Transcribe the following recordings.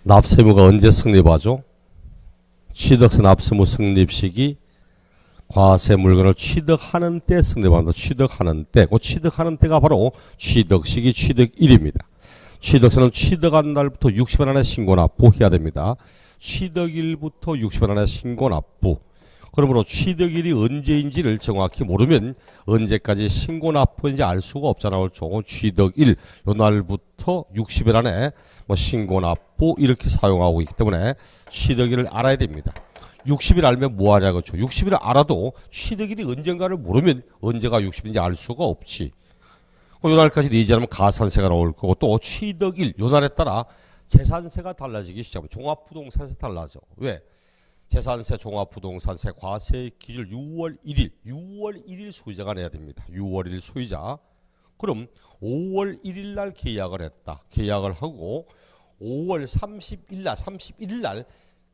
납세무가 언제 성립하죠? 취득세 납세무 성립식이 과세 물건을 취득하는 때 성립합니다. 취득하는 때. 그 취득하는 때가 바로 취득식이 취득일입니다. 취득세는 취득한 날부터 60일 안에 신고 납부해야 됩니다. 취득일부터 60일 안에 신고 납부. 그러므로 취득일이 언제인지를 정확히 모르면 언제까지 신고 납부인지 알 수가 없잖아요. 그렇죠? 취득일 요 날부터 60일 안에 신고 납부 이렇게 사용하고 있기 때문에 취득일을 알아야 됩니다. 60일 알면 뭐하냐 그렇죠. 60일 알아도 취득일이 언젠가를 모르면 언제가 60일인지 알 수가 없지. 요 날까지 내지 않으면 가산세가 나올 거고 또 취득일 요 날에 따라 재산세가 달라지기 시작합니다. 종합부동산세 달라져. 왜? 재산세, 종합부동산세, 과세 기준 6월 1일 소유자가 내야 됩니다. 6월 1일 소유자. 그럼 5월 1일 날 계약을 했다. 계약을 하고 5월 31일 날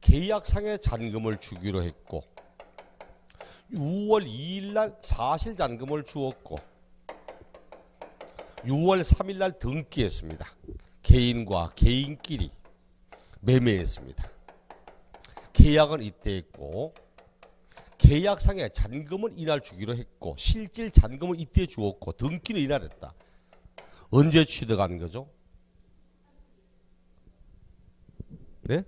계약상의 잔금을 주기로 했고 6월 2일 날 사실 잔금을 주었고 6월 3일 날 등기했습니다. 개인과 개인끼리 매매했습니다. 계약은 이때 했고 계약상의 잔금은 이날 주기로 했고 실질 잔금은 이때 주었고 등기는 이날 했다. 언제 취득한 거죠? 네?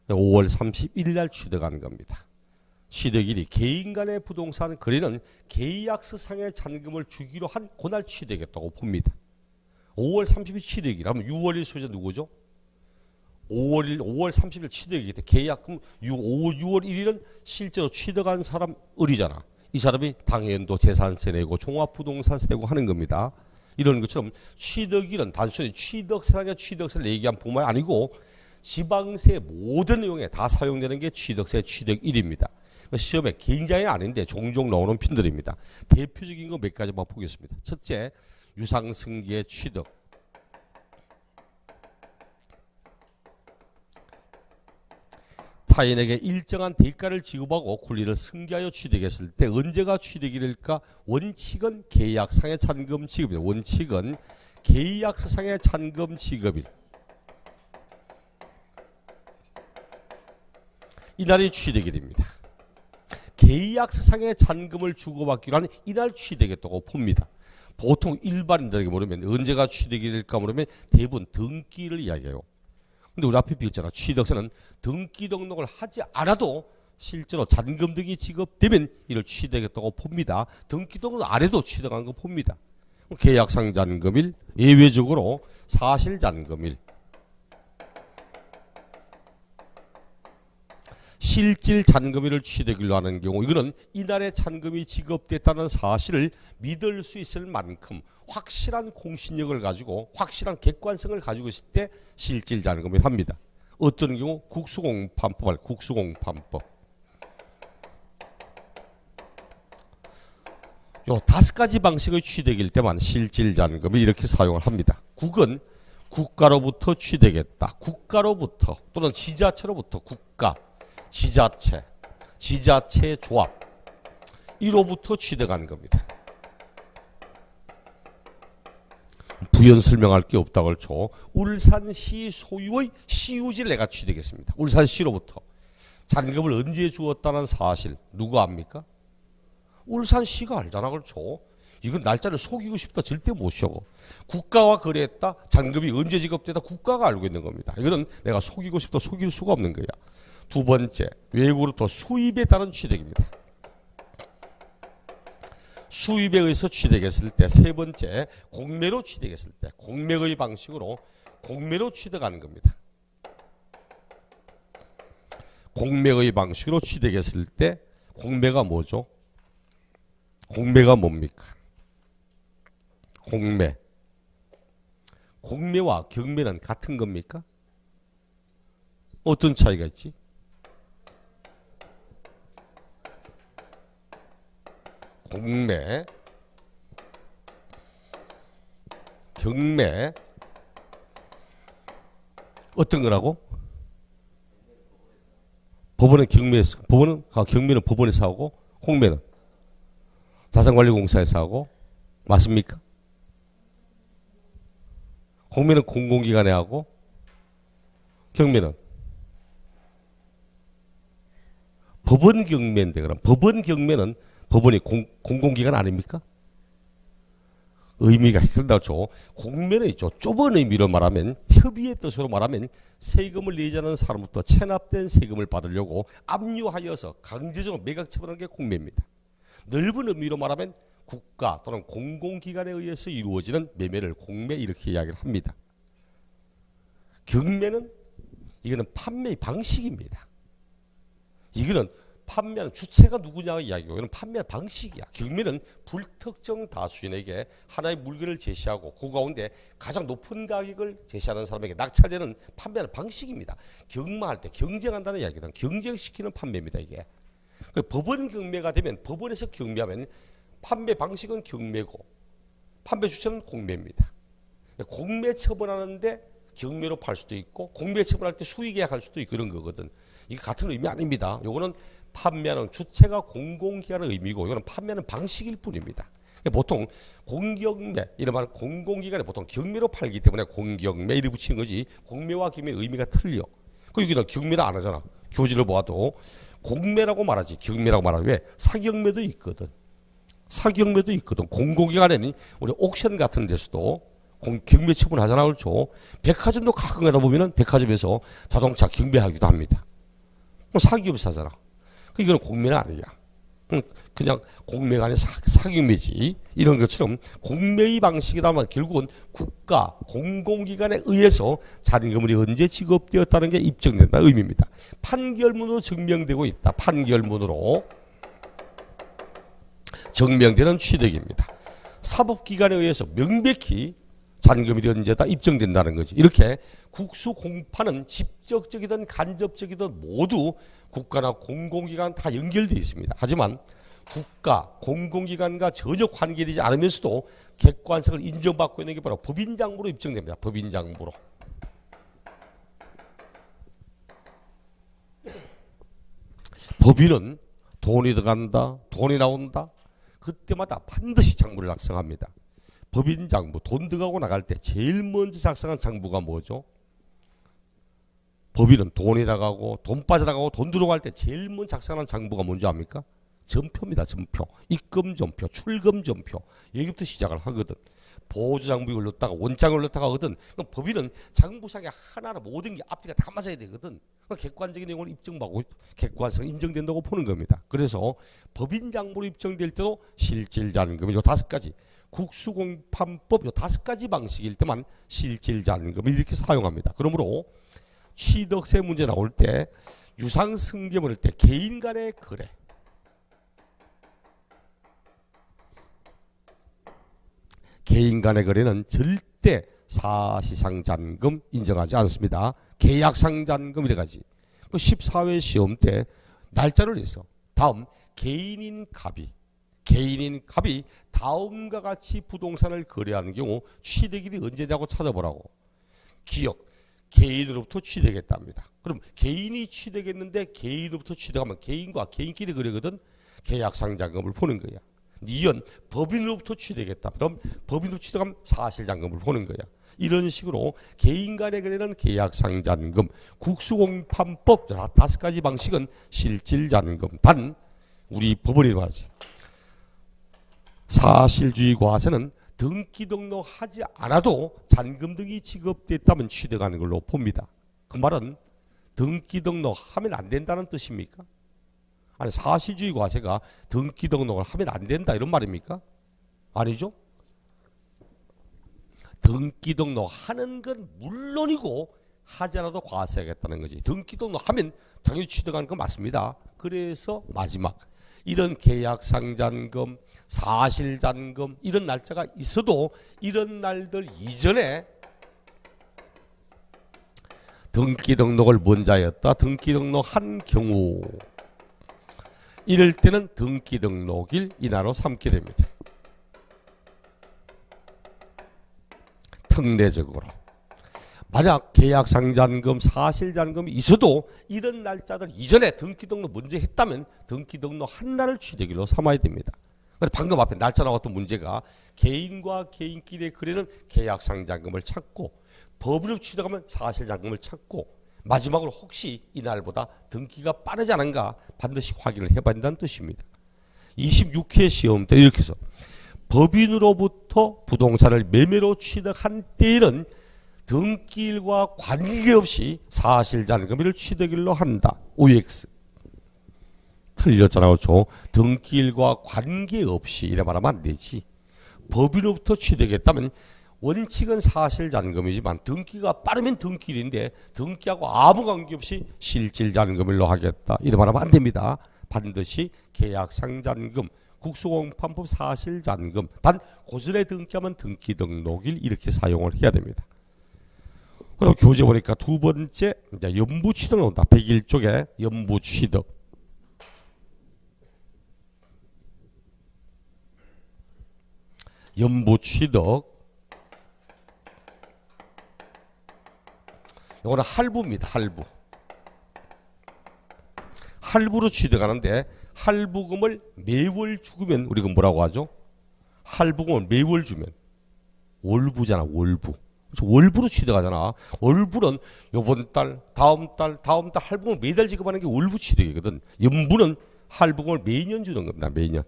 5월 31일 날 취득한 겁니다. 취득일이 개인 간의 부동산 거래는 계약서상의 잔금을 주기로 한 그날 취득했다고 봅니다. 5월 30일 취득일 하면 6월 1일 소유자 누구죠? 5월 30일 취득이기 때문에 계약금 6월 1일은 실제로 취득한 사람 을이잖아. 이 사람이 당연도 재산세 내고 종합부동산세 내고 하는 겁니다. 이런 것처럼 취득일은 단순히 취득세상의 취득세를 얘기한 뿐만 아니고 지방세 모든 내용에 다 사용되는 게 취득세 취득일입니다. 시험에 굉장히 아닌데 종종 나오는 핀들입니다. 대표적인 거 몇 가지만 보겠습니다. 첫째, 유상승계의 취득. 타인에게 일정한 대가를 지급하고 권리를 승계하여 취득했을 때 언제가 취득일일까? 원칙은 계약상의 잔금 지급일. 원칙은 계약서상의 잔금 지급일. 이날이 취득일입니다. 계약서상의 잔금을 주고받기로 하는 이날 취득했다고 봅니다. 보통 일반인들에게 물으면 언제가 취득일일까 물으면 대부분 등기를 이야기해요. 근데 우리 앞에 비었잖아. 취득세는 등기 등록을 하지 않아도 실제로 잔금 등이 지급되면 이를 취득했다고 봅니다. 등기 등록을 안 해도 취득한 거 봅니다. 계약상 잔금일, 예외적으로 사실 잔금일. 실질 잔금일을 취득일로 하는 경우 이거는 이날의 잔금이 지급됐다는 사실을 믿을 수 있을 만큼 확실한 공신력을 가지고 확실한 객관성을 가지고 있을 때 실질 잔금일 합니다. 어떤 경우 국수공판법, 국수공판법. 요 5가지 방식의 취득일 때만 실질 잔금을 이렇게 사용을 합니다. 국은 국가로부터 취득했다. 국가로부터 또는 지자체로부터 국가, 지자체, 지자체 조합 이로부터 취득한 겁니다. 부연 설명할 게 없다고 그렇죠. 울산시 소유의 시유지를 내가 취득했습니다. 울산시로부터 잔금을 언제 주었다는 사실 누가 압니까? 울산시가 알잖아. 그렇죠. 이건 날짜를 속이고 싶다 절대 못 쉬고 국가와 거래했다. 잔금이 언제 지급되다 국가가 알고 있는 겁니다. 이거는 내가 속이고 싶다 속일 수가 없는 거야. 두 번째, 외국으로부터 수입에 따른 취득입니다. 수입에 의해서 취득했을 때. 세 번째, 공매로 취득했을 때. 공매의 방식으로 공매로 취득하는 겁니다. 공매의 방식으로 취득했을 때 공매가 뭐죠? 공매가 뭡니까? 공매. 공매와 경매는 같은 겁니까? 어떤 차이가 있지? 공매, 경매 어떤 거라고? 법원은 경매에서 경매는 법원에서 하고 공매는 자산관리공사에서 하고 맞습니까? 공매는 공공기관에 하고 경매는 법원 경매인데 그럼 법원 경매는 법원이 공공기관 아닙니까? 의미가 그렇죠. 공매는 있죠. 좁은 의미로 말하면 협의의 뜻으로 말하면 세금을 내지 않은 사람부터 체납된 세금을 받으려고 압류하여서 강제적으로 매각 처분하는 게 공매입니다. 넓은 의미로 말하면 국가 또는 공공기관에 의해서 이루어지는 매매를 공매 이렇게 이야기를 합니다. 경매는 이거는 판매의 방식입니다. 이거는 판매하는 주체가 누구냐가 이야기고 이건 판매하는 방식이야. 경매는 불특정 다수인에게 하나의 물건을 제시하고 그 가운데 가장 높은 가격을 제시하는 사람에게 낙찰되는 판매하는 방식입니다. 경마할 때 경쟁한다는 이야기는 경쟁시키는 판매입니다. 이게 법원 경매가 되면 법원에서 경매하면 판매 방식은 경매고 판매 주체는 공매입니다. 공매 처분하는데 경매로 팔 수도 있고 공매 처분할 때 수의계약할 수도 있고 그런 거거든. 이게 같은 의미 아닙니다. 요거는 판매하는 주체가 공공기관의 의미고 이거는 판매하는 방식일 뿐입니다. 보통 공경매 이런 말은 공공기관에 보통 경매로 팔기 때문에 공경매 이렇게 붙이는 거지 공매와 경매의 의미가 틀려. 그 여기는 경매를 안 하잖아. 교지를 보아도 공매라고 말하지 경매라고 말하지. 왜? 사경매도 있거든. 사경매도 있거든. 공공기관에는 우리 옥션 같은 데서도 경매 처분하잖아. 그렇죠. 백화점도 가끔 가다 보면은 백화점에서 자동차 경매하기도 합니다. 사기업에서 하잖아. 이거는 공매는 아니야. 그냥 공매가 아닌 사경매지. 이런 것처럼 공매의 방식이다만 결국은 국가 공공기관에 의해서 잔금물이 언제 지급되었다는 게 입증된다는 의미입니다. 판결문으로 증명되고 있다. 판결문으로 증명되는 취득입니다. 사법기관에 의해서 명백히 잔금일이 언제다 입증된다는 거지. 이렇게 국수공판은 직접적이든 간접적이든 모두 국가나 공공기관 다 연결되어 있습니다. 하지만 국가, 공공기관과 전혀 관계되지 않으면서도 객관성을 인정받고 있는 게 바로 법인장부로 입증됩니다. 법인장부로. 법인은 돈이 들어간다, 돈이 나온다. 그때마다 반드시 장부를 작성합니다. 법인장부, 돈 들어가고 나갈 때 제일 먼저 작성한 장부가 뭐죠? 법인은 돈이 나가고 돈 빠져나가고 돈 들어갈 때 제일 먼저 작성하는 장부가 뭔지 압니까? 전표입니다. 전표. 입금전표, 출금전표. 여기부터 시작을 하거든. 보조장부에 올렸다가 원장에 올렸다가 하거든. 그럼 법인은 장부상에 하나하나 모든 게 앞뒤가 다 맞아야 되거든. 객관적인 내용을 입증받고 객관성이 인정된다고 보는 겁니다. 그래서 법인장부로 입증될 때도 실질잔금이 요 5가지. 국수공판법 요 5가지 방식일 때만 실질잔금을 이렇게 사용합니다. 그러므로 취득세 문제 나올 때 유상승계물 때 개인 간의 거래 개인 간의 거래는 절대 사시상잔금 인정하지 않습니다. 계약상잔금 이래가지. 그 14회 시험 때 날짜를 내서 다음 개인인 갑이 다음과 같이 부동산을 거래하는 경우 취득일이 언제냐고 찾아보라고. 기억 개인으로부터 취득했답니다. 그럼 개인이 취득했는데 개인으로부터 취득하면 개인과 개인끼리 거래거든. 계약상잔금을 보는 거야. 니은 법인으로부터 취득했다. 그럼 법인으로 취득하면 사실잔금을 보는 거야. 이런 식으로 개인 간의 거래는 계약상잔금, 국수공판법 5가지 방식은 실질잔금. 단 우리 법원이 말하지. 사실주의 과세는 등기 등록하지 않아도 잔금 등이 지급됐다면 취득하는 걸로 봅니다. 그 말은 등기 등록하면 안 된다는 뜻입니까? 아니 사실주의 과세가 등기 등록을 하면 안 된다 이런 말입니까? 아니죠. 등기 등록하는 건 물론이고 하지 않아도 과세하겠다는 거지. 등기 등록하면 당연히 취득하는 건 맞습니다. 그래서 마지막 이런 계약상잔금, 사실잔금 이런 날짜가 있어도 이런 날들 이전에 등기 등록을 먼저 하였다. 등기 등록한 경우 이럴 때는 등기 등록일 이날로 삼게 됩니다. 특례적으로. 만약 계약상잔금, 사실잔금이 있어도 이런 날짜들 이전에 등기 등록 먼저 했다면 등기 등록 한 날을 취득일로 삼아야 됩니다. 방금 앞에 날짜 나왔던 문제가 개인과 개인끼리의 거래는 계약상잔금을 찾고 법인으로 취득하면 사실잔금을 찾고 마지막으로 혹시 이날보다 등기가 빠르지 않은가 반드시 확인을 해봐야 한다는 뜻입니다. 26회 시험 때 이렇게 해서 법인으로부터 부동산을 매매로 취득한 때에는 등기일과 관계없이 사실잔금일을 취득일로 한다. OX. 틀렸잖아. 그렇죠? 등기일과 관계없이 이래 말하면 안 되지. 법인으로부터 취득했다면 원칙은 사실잔금이지만 등기가 빠르면 등기일인데 등기하고 아무 관계없이 실질잔금일로 하겠다. 이래 말하면 안 됩니다. 반드시 계약상잔금, 국수공판법 사실잔금, 단 고전에 등기하면 등기등록일 이렇게 사용을 해야 됩니다. 그럼 교재 보니까 두 번째 이제 연부취득 나온다. 101쪽에 연부취득. 연부취득. 이거는 할부입니다. 할부. 할부로 취득하는데 할부금을 매월 주면 우리가 뭐라고 하죠? 할부금을 매월 주면 월부잖아. 월부. 월부로 취득하잖아. 월부는 요번 달, 다음 달 할부금을 매달 지급하는 게 월부 취득이거든. 연부는 할부금을 매년 주는 겁니다. 매년.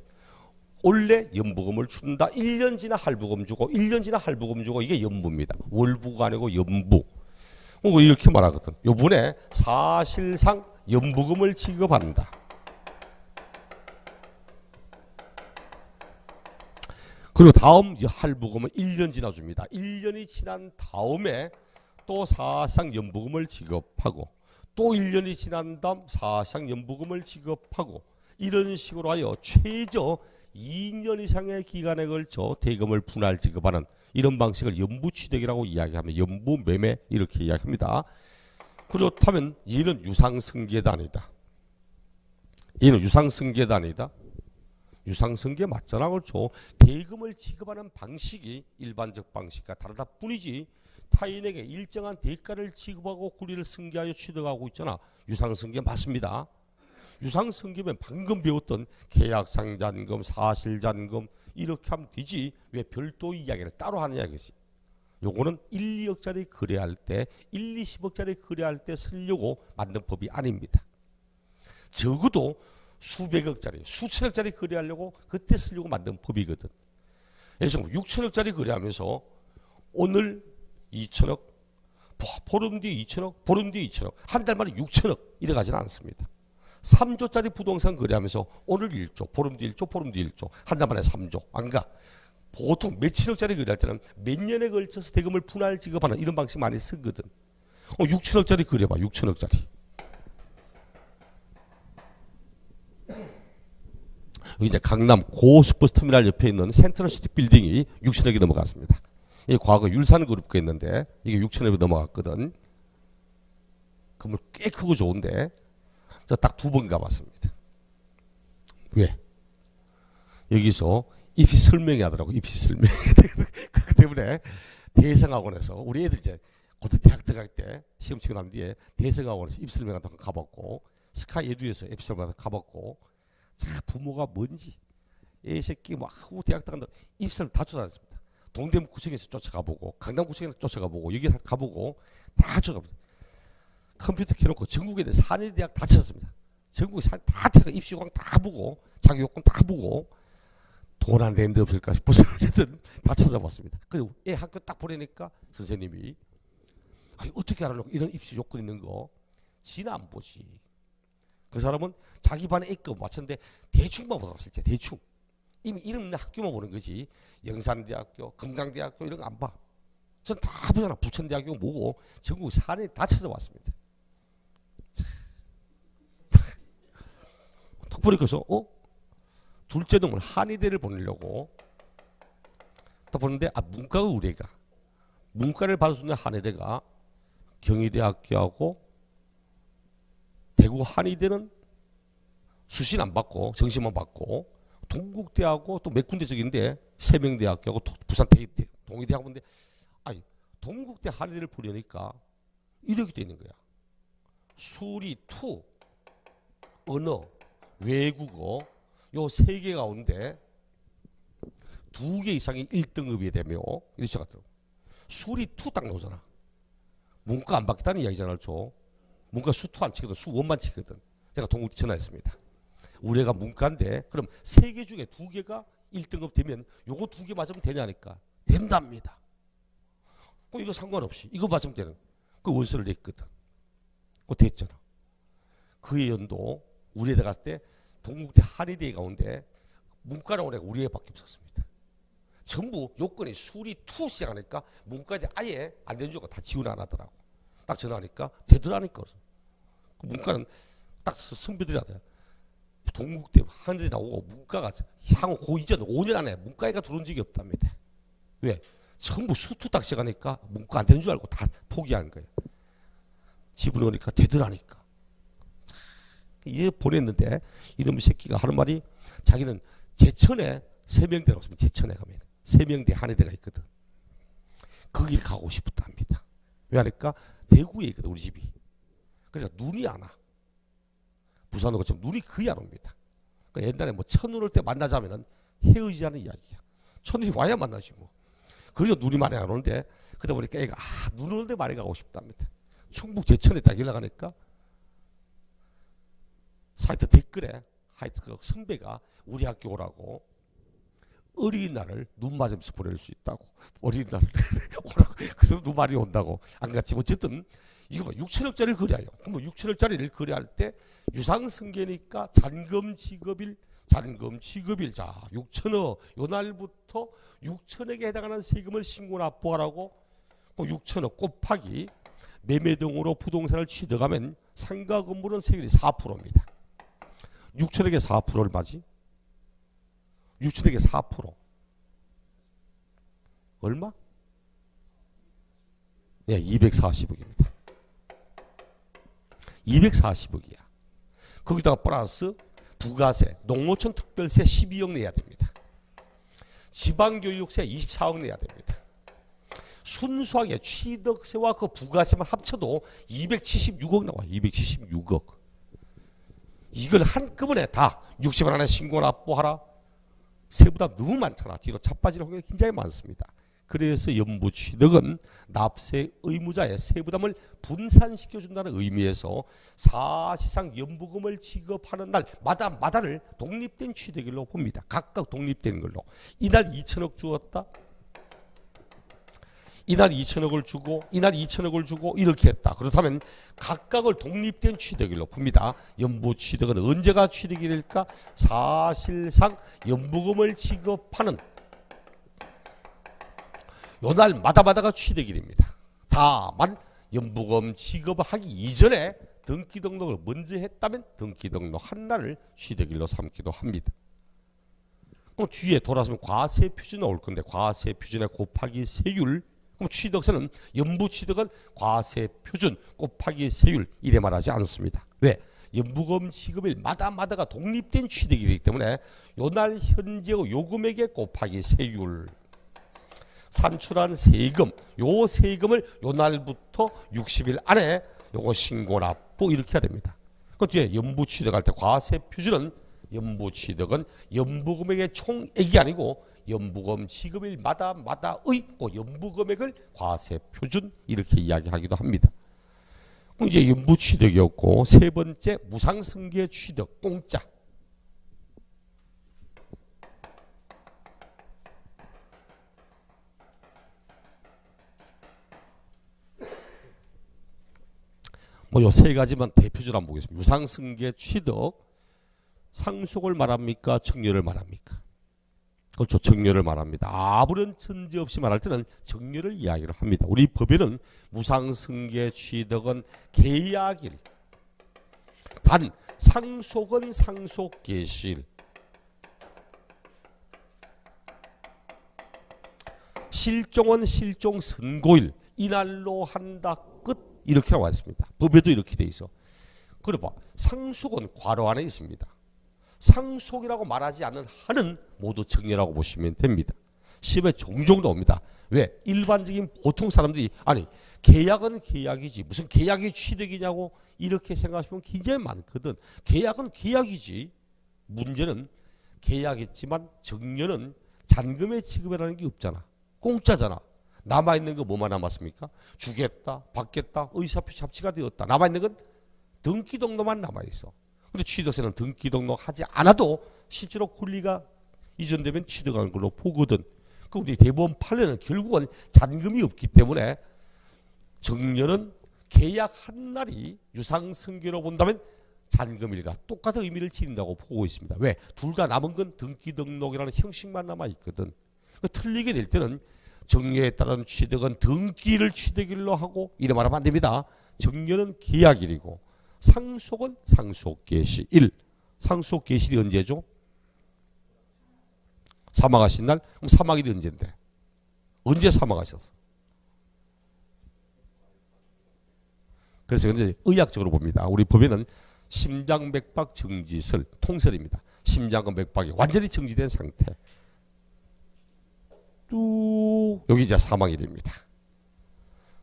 원래 연부금을 준다. 1년 지나 할부금 주고 1년 지나 할부금 주고 이게 연부입니다. 월부가 아니고 연부. 이렇게 말하거든. 요번에 사실상 연부금을 지급한다. 그리고 다음 할부금은 1년 지나줍니다. 1년이 지난 다음에 또 사실상 연부금을 지급하고 또 1년이 지난 다음 사실상 연부금을 지급하고 이런 식으로 하여 최저 2년 이상의 기간에 걸쳐 대금을 분할 지급하는 이런 방식을 연부취득이라고 이야기합니다. 연부매매 이렇게 이야기합니다. 그렇다면 얘는 유상승계단이다. 얘는 유상승계단이다. 유상승계 맞잖아. 그렇죠. 대금을 지급하는 방식이 일반적 방식과 다르다 뿐이지 타인에게 일정한 대가를 지급하고 권리를 승계하여 취득하고 있잖아. 유상승계 맞습니다. 유상승계면 방금 배웠던 계약상잔금, 사실잔금 이렇게 하면 되지. 왜 별도 이야기를 따로 하느냐 이거지. 요거는 1, 2억짜리 거래할 때 1, 20억짜리 거래할 때 쓰려고 만든 법이 아닙니다. 적어도 수백억짜리, 수천억짜리 거래하려고 그때 쓰려고 만든 법이거든. 그래서 6천억짜리 거래하면서 오늘 2천억, 보름 뒤 2천억, 보름 뒤 2천억, 한 달 만에 6천억 이래 가지는 않습니다. 3조짜리 부동산 거래하면서 오늘 1조, 보름 뒤 1조, 보름 뒤 1조, 한 달 만에 3조. 안 가. 보통 몇천억짜리 거래할 때는 몇 년에 걸쳐서 대금을 분할 지급하는 이런 방식 많이 쓰거든. 6천억짜리 거래해봐. 6천억짜리. 여기 이제 강남 고스버스터미널 옆에 있는 센트럴시티 빌딩이 6천억이 넘어갔습니다. 이 과거 율산그룹 거 있는데 이게 6천억이 넘어갔거든. 건물 꽤 크고 좋은데 저 딱 두 번 가봤습니다. 왜? 여기서 입시 설명이 하더라고. 입시 설명. 그렇기 때문에 대성학원에서 우리 애들 이제 대학 들어갈 때 시험 치고 난 뒤에 대성학원에서 입시 설명 한번 가봤고 스카이 에듀에서 입시 설명 가봤고 자 부모가 뭔지 애 새끼 뭐 하고 대학 들어간다 입시 설명 다 쫓아다녔습니다. 동대문 구청에서 쫓아가보고 강남 구청에서 쫓아가보고 여기 가보고 다 쫓아가보고 컴퓨터 켜놓고 전국에 있는 산예대학 다 찾았습니다. 전국에 다 찾아 입시요강 다 보고 자기 요건 다 보고 돈 안 되는 데 없을까 싶어서 어쨌든 다 찾아봤습니다. 그리고 애 학교 딱 보내니까 선생님이 아니, 어떻게 알아놓고 이런 입시 요건 있는 거 지는 안 보지. 그 사람은 자기 반에 애거 맞췄는데 대충만 보더라. 실제 대충. 이미 이름 있는 학교만 보는 거지. 영산대학교, 금강대학교 이런 거 안 봐. 전 다 보잖아. 부천대학교 뭐고 전국 산에 다 찾아봤습니다. 턱벌이 그래서 둘째 놈은 한의대를 보내려고 딱 보는데 문과가 우리가 문과를 받을 수 있는 한의대가 경희대학교하고 대구 한의대는 수시는 안 받고 정시만 받고 동국대하고 또 몇 군데 저기인데 세명대학교하고 부산 동의대학교인데 아니 동국대 한의대를 보려니까 이렇게 돼 있는 거야. 수리, 투, 언어, 외국어 요 세 개 가운데 2개 이상이 1등급이 되며 이렇게 같더라고. 수리, 투 딱 나오잖아. 문과 안 받겠다는 이야기잖아. 그렇죠? 문과 수2 안 치거든. 수1만 치거든. 제가 동국대 전화했습니다. 우리 애가 문과인데 그럼 3개 중에 2개가 1등급 되면 요거 2개 맞으면 되냐니까. 된답니다. 이거 상관없이 이거 맞으면 되는. 그 원서를 냈거든. 그거 됐잖아. 그 연도 우리 애들 갔을 때 동국대 한의대 가운데 문과 나온 애가 우리 애밖에 없었습니다. 전부 요건이 수리 2 시작하니까 문과대 아예 안 되는 줄 알고 다 지원 안 하더라고. 딱 전화하니까 되더라니까. 그 문과는 딱 선배들이 하더라. 동국대 한의대 나오고 문과가 향후 고 이전 5년 안에 문과에가 들어온 적이 없답니다. 왜? 전부 수2 딱 시작하니까 문과 안 되는 줄 알고 다 포기하는 거예요. 집어넣으니까 되더라니까. 얘 보냈는데 이놈의 새끼가 하는 말이 자기는 제천에 세명대라고 했습니다. 제천에 가면 세명대 한의대가 있거든. 거길 가고 싶었다 합니다. 왜 하니까 대구에 있거든 우리 집이. 그러니까 눈이 안 와. 부산도 그렇지만 눈이 거의 안 옵니다. 그러니까 옛날에 뭐 천운 올 때 만나자면은 헤어지자는 이야기야. 천운이 와야 만나지 뭐. 그래서 눈이 많이 안 오는데 그러다 보니까 애가 눈 오는데 많이 가고 싶답니다. 충북 제천에 딱 연락하니까 사이트 댓글에 하여튼 그 선배가 우리 학교 오라고 어린이날을 눈 맞으면서 보낼 수 있다고. 어린이날을 오라고. 그래서 눈 많이 온다고. 안 갔지. 어쨌든 이거 뭐 6천억짜리를 거래해요. 그럼 뭐 6천억짜리를 거래할 때 유상승계니까 잔금 지급일 자 6천억 요 날부터 6천억에 해당하는 세금을 신고 납부하라고. 6천억 곱하기 매매 등으로 부동산을 취득하면 상가 건물은 세율이 4%입니다. 6천억에 4% 얼마지? 6천억에 4% 얼마? 네, 240억입니다. 240억이야. 거기다가 플러스 부가세, 농어촌 특별세 12억 내야 됩니다. 지방교육세 24억 내야 됩니다. 순수하게 취득세와 그 부가세만 합쳐도 276억 나와. 276억. 이걸 한꺼번에 다 60원 안에 신고 납부하라. 세부담 너무 많잖아. 뒤로 자빠질 확률이 굉장히 많습니다. 그래서 연부취득은 납세 의무자의 세부담을 분산시켜준다는 의미에서 사실상 연부금을 지급하는 날 마다를 독립된 취득일로 봅니다. 각각 독립된 걸로. 이날 2천억 주었다. 이날 2천억을 주고 이날 2천억을 주고 이렇게 했다. 그렇다면 각각을 독립된 취득일로 봅니다. 연부취득은 언제가 취득이 될까? 사실상 연부금을 지급하는 요날 마다가 취득이 됩니다. 다만 연부금 지급하기 이전에 등기 등록을 먼저 했다면 등기 등록 한 날을 취득일로 삼기도 합니다. 그럼 뒤에 돌아서면 과세 표준 나올 건데 과세 표준에 곱하기 세율. 그럼 취득세는 연부취득은 과세 표준 곱하기 세율 이래 말하지 않습니다. 왜? 연부금 지급일 마다가 독립된 취득이기 때문에 요날 현재의 요금액에 곱하기 세율. 산출한 세금, 요 세금을 요날부터 60일 안에 요거 신고 납부 이렇게 해야 됩니다. 그 뒤에 연부취득할 때 과세 표준은 연부취득은 연부금액의 총액이 아니고 연부금 지급일 마다의 그 연부금액을 과세 표준 이렇게 이야기하기도 합니다. 그럼 이제 연부취득이었고 세 번째 무상승계 취득 공짜. 뭐 요 세 가지만 대표적으로 한번 보겠습니다. 유상승계 취득 상속을 말합니까? 증여를 말합니까? 그렇죠. 증여를 말합니다. 아무런 천지 없이 말할 때는 증여를 이야기를 합니다. 우리 법에는 무상승계 취득은 계약일. 단 상속은 상속 개시일. 실종은 실종 선고일. 이날로 한다 끝. 이렇게 나와 있습니다. 법에도 이렇게 돼 있어. 그래 봐. 상속은 괄호 안에 있습니다. 상속이라고 말하지 않는 한은 모두 증여라고 보시면 됩니다. 시험에 종종 나옵니다. 왜? 일반적인 보통 사람들이 아니 계약은 계약이지 무슨 계약이 취득이냐고 이렇게 생각하시면 굉장히 많거든. 계약은 계약이지. 문제는 계약했지만 증여는 잔금의 지급이라는 게 없잖아. 공짜잖아. 남아있는 거 뭐만 남았습니까? 주겠다, 받겠다, 의사표 잡지가 되었다. 남아있는 건 등기 등록만 남아있어. 근데 취득세는 등기 등록하지 않아도 실제로 권리가 이전되면 취득한 걸로 보거든. 그 우리 대법원 판례는 결국은 잔금이 없기 때문에 정년은 계약한 날이 유상승계로 본다면 잔금일과 똑같은 의미를 지닌다고 보고 있습니다. 왜? 둘 다 남은 건 등기 등록이라는 형식만 남아있거든. 틀리게 될 때는 정년에 따른 취득은 등기를 취득일로 하고 이래 말하면 안 됩니다. 정년은 계약일이고 상속은 상속개시일. 상속개시일이 언제죠? 사망하신 날? 그럼 사망일이 언제인데? 언제 사망하셨어? 그래서 이제 의학적으로 봅니다. 우리 법에는 심장맥박 정지설, 통설입니다. 심장과 맥박이 완전히 정지된 상태. 뚝 여기 이제 사망일입니다.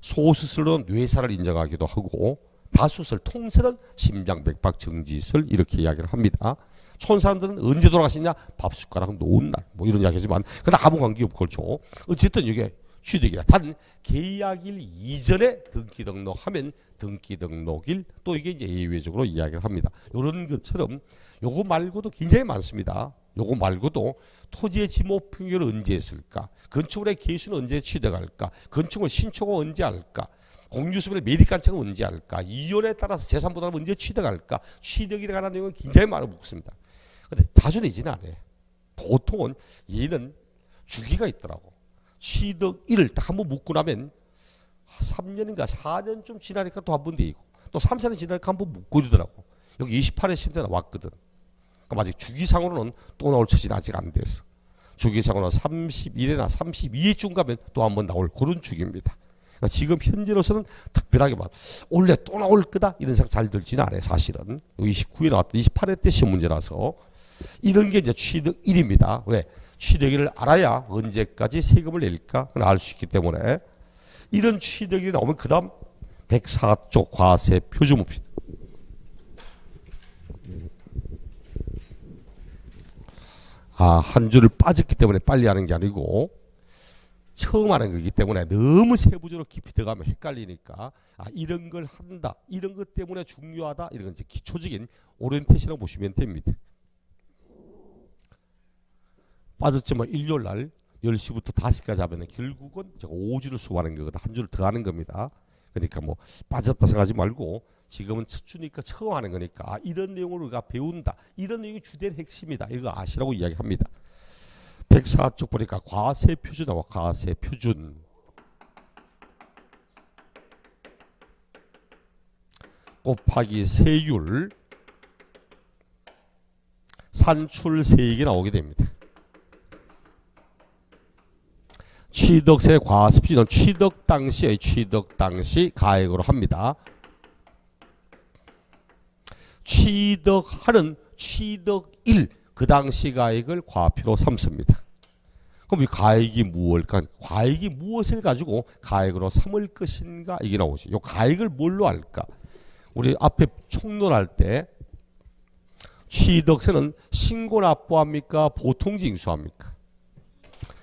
소수설은 뇌사를 인정하기도 하고 다수설, 통설은 심장맥박 정지설 이렇게 이야기를 합니다. 촌 사람들은 언제 돌아가시냐? 밥숟가락 놓은 날 뭐 이런 이야기지만 그건 아무 관계없고 그렇죠. 어쨌든 이게 취득이야. 단 계약일 이전에 등기 등록하면 등기 등록일 또 이게 이제 예외적으로 이야기를 합니다. 이런 것처럼 요거 말고도 굉장히 많습니다. 요거 말고도 토지의 지목 평결을 언제 했을까? 건축물의 개수는 언제 취득할까? 건축물 신초가 언제 할까? 공유수변의 매립관청은 언제 할까? 이혼에 따라서 재산보다는 언제 취득할까? 취득에 관한 내용은 굉장히 많이 묻습니다. 근데 자주 내지는 않아요. 보통은 얘는 주기가 있더라고. 취득일을 딱 한번 묻고 나면 3년인가 4년쯤 지나니까 또 한 번 되고 또 3, 4년 지나니까 한 번 묻고 이러더라고. 여기 28회 시험때 나왔거든. 그럼 아직 주기상으로는 또 나올 처지는 아직 안 됐어. 주기상으로는 31회나 32회쯤 가면 또 한 번 나올 그런 주기입니다. 그러니까 지금 현재로서는 특별하게 막 원래 또 나올 거다 이런 생각 잘 들지는 않아요. 사실은 29회 나왔던 28회 때 시험 문제라서 이런 게 이제 취득일입니다. 왜? 취득일을 알아야 언제까지 세금을 낼까 알 수 있기 때문에 이런 취득일이 나오면 그 다음 104조 과세 표준법입니다. 한 줄을 빠졌기 때문에 빨리 하는 게 아니고 처음 하는 거기 때문에 너무 세부적으로 깊이 들어가면 헷갈리니까 이런 걸 한다. 이런 것 때문에 중요하다. 이런 건 이제 기초적인 오리엔테이션을 보시면 됩니다. 빠졌지만 일요일 날 10시부터 5시까지 하면 결국은 제가 5주를 수업하는 거거든. 한 주를 더 하는 겁니다. 그러니까 뭐 빠졌다 생각하지 말고 지금은 첫 주니까 처음 하는 거니까 이런 내용을 우리가 배운다. 이런 내용이 주된 핵심이다. 이거 아시라고 이야기합니다. 104쪽 보니까 과세 표준 나와. 과세 표준. 곱하기 세율 산출세액이 나오게 됩니다. 취득세 과세 표준은 취득 당시 가액으로 합니다. 취득하는 취득일 그 당시 가액을 과표로 삼습니다. 그럼 이 가액이 무엇일까? 가액이 무엇을 가지고 가액으로 삼을 것인가? 이게 나오지. 이 가액을 뭘로 할까? 우리 앞에 총론할 때 취득세는 신고 납부합니까? 보통징수합니까?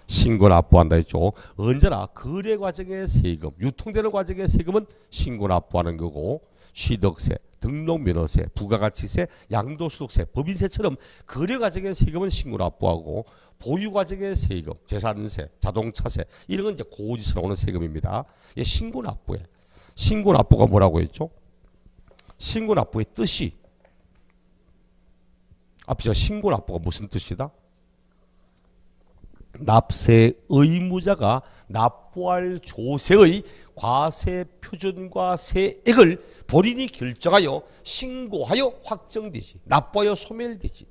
신고 납부한다 했죠. 언제나 거래 과정의 세금, 유통되는 과정의 세금은 신고 납부하는 거고 취득세, 등록면허세, 부가가치세, 양도소득세, 법인세처럼 거래 과정의 세금은 신고 납부하고 보유 과정의 세금, 재산세, 자동차세 이런 건 이제 고지서 나오는 세금입니다. 예, 신고 납부에 신고 납부가 뭐라고 했죠? 신고 납부의 뜻이 앞에 제가 신고 납부가 무슨 뜻이다? 납세 의무자가 납부할 조세의 과세 표준과 세액을 본인이 결정하여 신고하여 확정되지. 납부하여 소멸되지.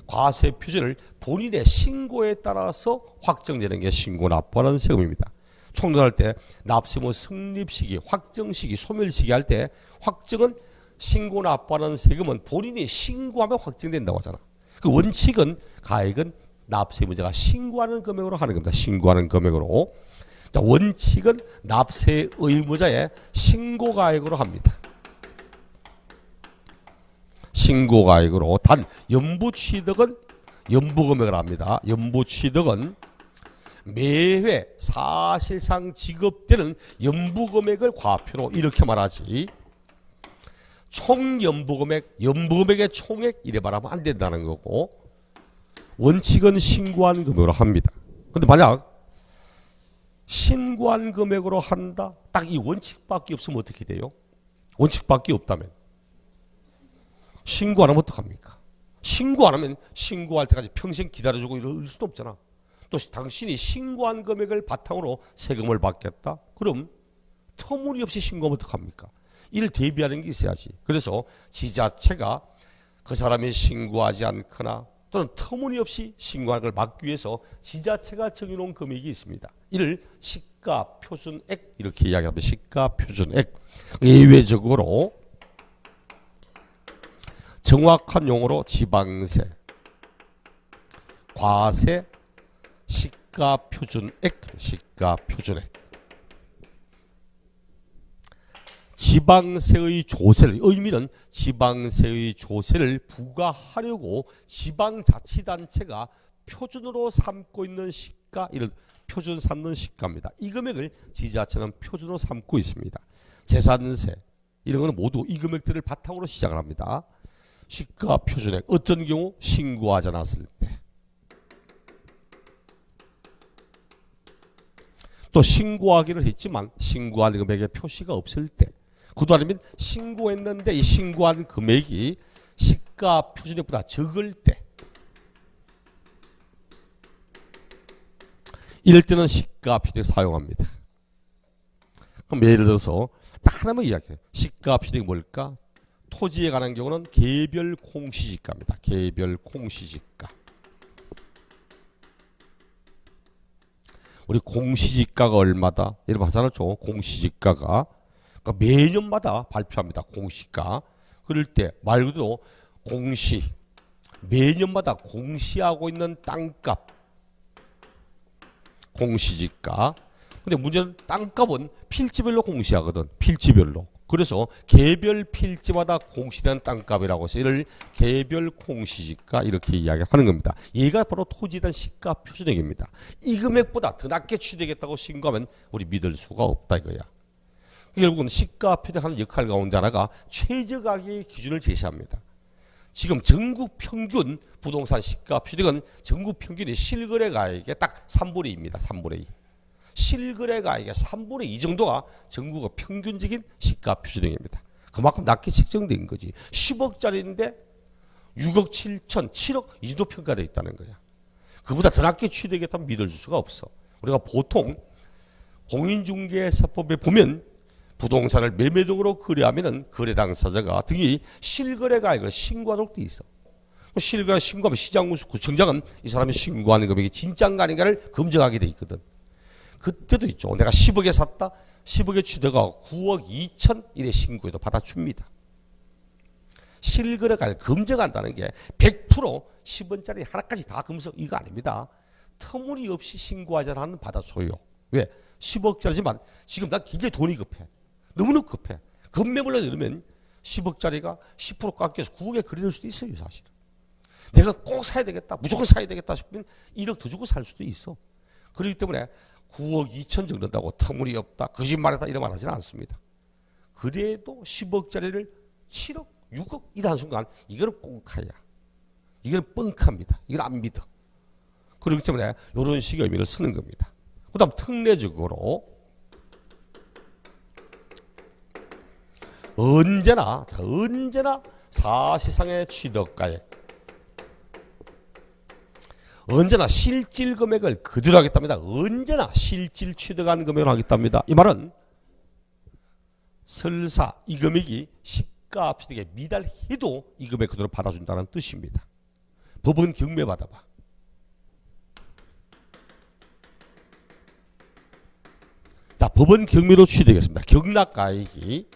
과세 표준을 본인의 신고에 따라서 확정되는 게 신고 납부하는 세금입니다. 총론할 때 납세무 성립 시기, 확정 시기, 소멸 시기 할 때 확정은 신고 납부하는 세금은 본인이 신고하면 확정된다고 하잖아. 그 원칙은 가액은 납세의무자가 신고하는 금액으로 하는 겁니다. 신고하는 금액으로. 자, 원칙은 납세 의무자의 신고가액으로 합니다. 신고가액으로. 단 연부취득은 연부금액을 합니다. 연부취득은 매회 사실상 지급되는 연부금액을 과표로 이렇게 말하지. 총 연보금액, 연보금액의 총액 이래 말하면 안 된다는 거고 원칙은 신고한 금액으로 합니다. 근데 만약 신고한 금액으로 한다. 딱 이 원칙밖에 없으면 어떻게 돼요? 원칙밖에 없다면 신고 안 하면 어떡합니까? 신고 안 하면 신고할 때까지 평생 기다려주고 이럴 수도 없잖아. 또 당신이 신고한 금액을 바탕으로 세금을 받겠다? 그럼 터무니없이 신고하면 어떡합니까? 이를 대비하는 게 있어야지. 그래서 지자체가 그 사람이 신고하지 않거나 또는 터무니없이 신고하는 걸 막기 위해서 지자체가 정해놓은 금액이 있습니다. 이를 시가표준액 이렇게 이야기합니다. 시가표준액. 예외적으로 정확한 용어로 지방세, 과세, 시가표준액, 시가표준액. 지방세의 조세를, 의미는 지방세의 조세를 부과하려고 지방자치단체가 표준으로 삼고 있는 시가, 이를 표준 삼는 시가입니다. 이 금액을 지자체는 표준으로 삼고 있습니다. 재산세 이런 거는 모두 이 금액들을 바탕으로 시작을 합니다. 시가 표준액, 어떤 경우 신고하지 않았을 때, 또 신고하기를 했지만 신고한 금액의 표시가 없을 때, 그도 아니면 신고했는데 이 신고한 금액이 시가 표준액보다 적을 때, 이럴 때는 시가 표준액 사용합니다. 그럼 예를 들어서 딱 하나만 이야기해요. 시가 표준액이 뭘까? 토지에 관한 경우는 개별 공시지가입니다. 개별 공시지가. 우리 공시지가가 얼마다? 이런 하잖아요. 공시지가가. 그러니까 매년마다 발표합니다. 공시가. 그럴 때 말 그대로 공시, 매년마다 공시하고 있는 땅값, 공시지가. 근데 문제는 땅값은 필지별로 공시하거든. 필지별로. 그래서 개별 필지마다 공시된 땅값이라고 해서 이를 개별 공시지가 이렇게 이야기하는 겁니다. 얘가 바로 토지에 대한 시가 표준액입니다. 이 금액보다 더 낮게 취득했다고 신고하면 우리 믿을 수가 없다 이거야. 결국은 시가 표준액하는 역할 가운데 하나가 최저가격의 기준을 제시합니다. 지금 전국 평균 부동산 시가 표준액은 전국 평균이 실거래 가액의 딱 3분의 2입니다. 3분의 2. 실거래 가액의 3분의 2 정도가 전국의 평균적인 시가 표준액입니다. 그만큼 낮게 책정된 거지. 10억짜리인데 6억 7천, 7억 이 정도 평가되어 있다는 거야. 그보다 더 낮게 취득했다면 믿을 수가 없어. 우리가 보통 공인중개사법에 보면 부동산을 매매 등으로 거래하면은 거래 당사자가 등이 실거래 가액을 신고하도록 돼 있어. 실거래 신고하면 시장구청장은 이 사람이 신고하는 금액이 진짜인가 아닌가를 검증하게 돼 있거든. 그때도 있죠. 내가 10억에 샀다. 10억에 취득가 9억 2천 이래 신고해도 받아줍니다. 실거래가를 검증한다는 게 100% 10원짜리 하나까지 다 검증 이거 아닙니다. 터무니없이 신고하지 않으면 받아줘요. 왜? 10억짜리지만 지금 난 굉장히 돈이 급해. 너무너무 급해. 급매물로 넣으면 10억짜리가 10% 깎여서 9억에 거래될 수도 있어요. 사실은. 내가 꼭 사야 되겠다. 무조건 사야 되겠다 싶으면 1억 더 주고 살 수도 있어. 그렇기 때문에 9억 2천 정도 된다고 터무니없다, 거짓말했다 이런 말 하지는 않습니다. 그래도 10억짜리를 7억, 6억 이라는 순간 이거는 꽁카야. 이거는 뻥카입니다. 이걸 안 믿어. 그렇기 때문에 이런 식의 의미를 쓰는 겁니다. 그 다음 특례적으로 언제나 사실상의 취득가액, 언제나 실질 금액을 그대로 하겠답니다. 언제나 실질 취득한 금액을 하겠답니다. 이 말은 설사 이 금액이 시가 취득에 미달해도 이 금액 그대로 받아준다는 뜻입니다. 법원 경매 받아봐. 자, 법원 경매로 취득했습니다. 경락가액이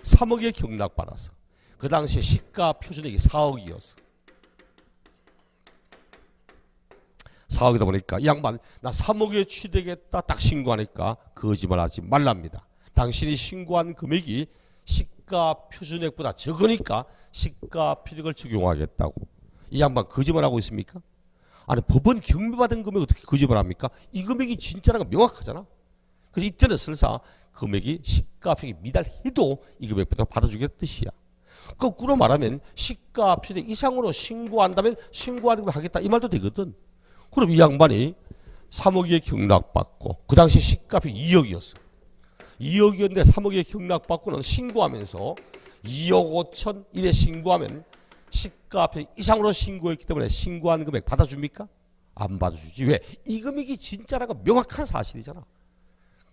3억에 경락받았어. 그 당시에 시가 표준액이 4억이었어. 4억이다 보니까 이 양반 나 3억에 취득했다 딱 신고하니까 거짓말하지 말랍니다. 당신이 신고한 금액이 시가 표준액보다 적으니까 시가 표준액을 적용하겠다고. 이 양반 거짓말하고 있습니까? 아니 법원 경매받은 금액 어떻게 거짓말합니까? 이 금액이 진짜라는 건 명확하잖아. 그래서 이때는 설사 금액이 시가표시 미달해도 이 금액부터 받아주겠다는 뜻이야. 거꾸로 말하면 시가표시 이상으로 신고한다면 신고하는 걸 하겠다 이 말도 되거든. 그럼 이 양반이 3억에 경락받고 그 당시 시가표 2억이었어. 2억이었는데 3억에 경락받고는 신고하면서 2억 5천 이래 신고하면 시가표 이상으로 신고했기 때문에 신고한 금액 받아줍니까? 안 받아주지. 왜? 이 금액이 진짜라고 명확한 사실이잖아.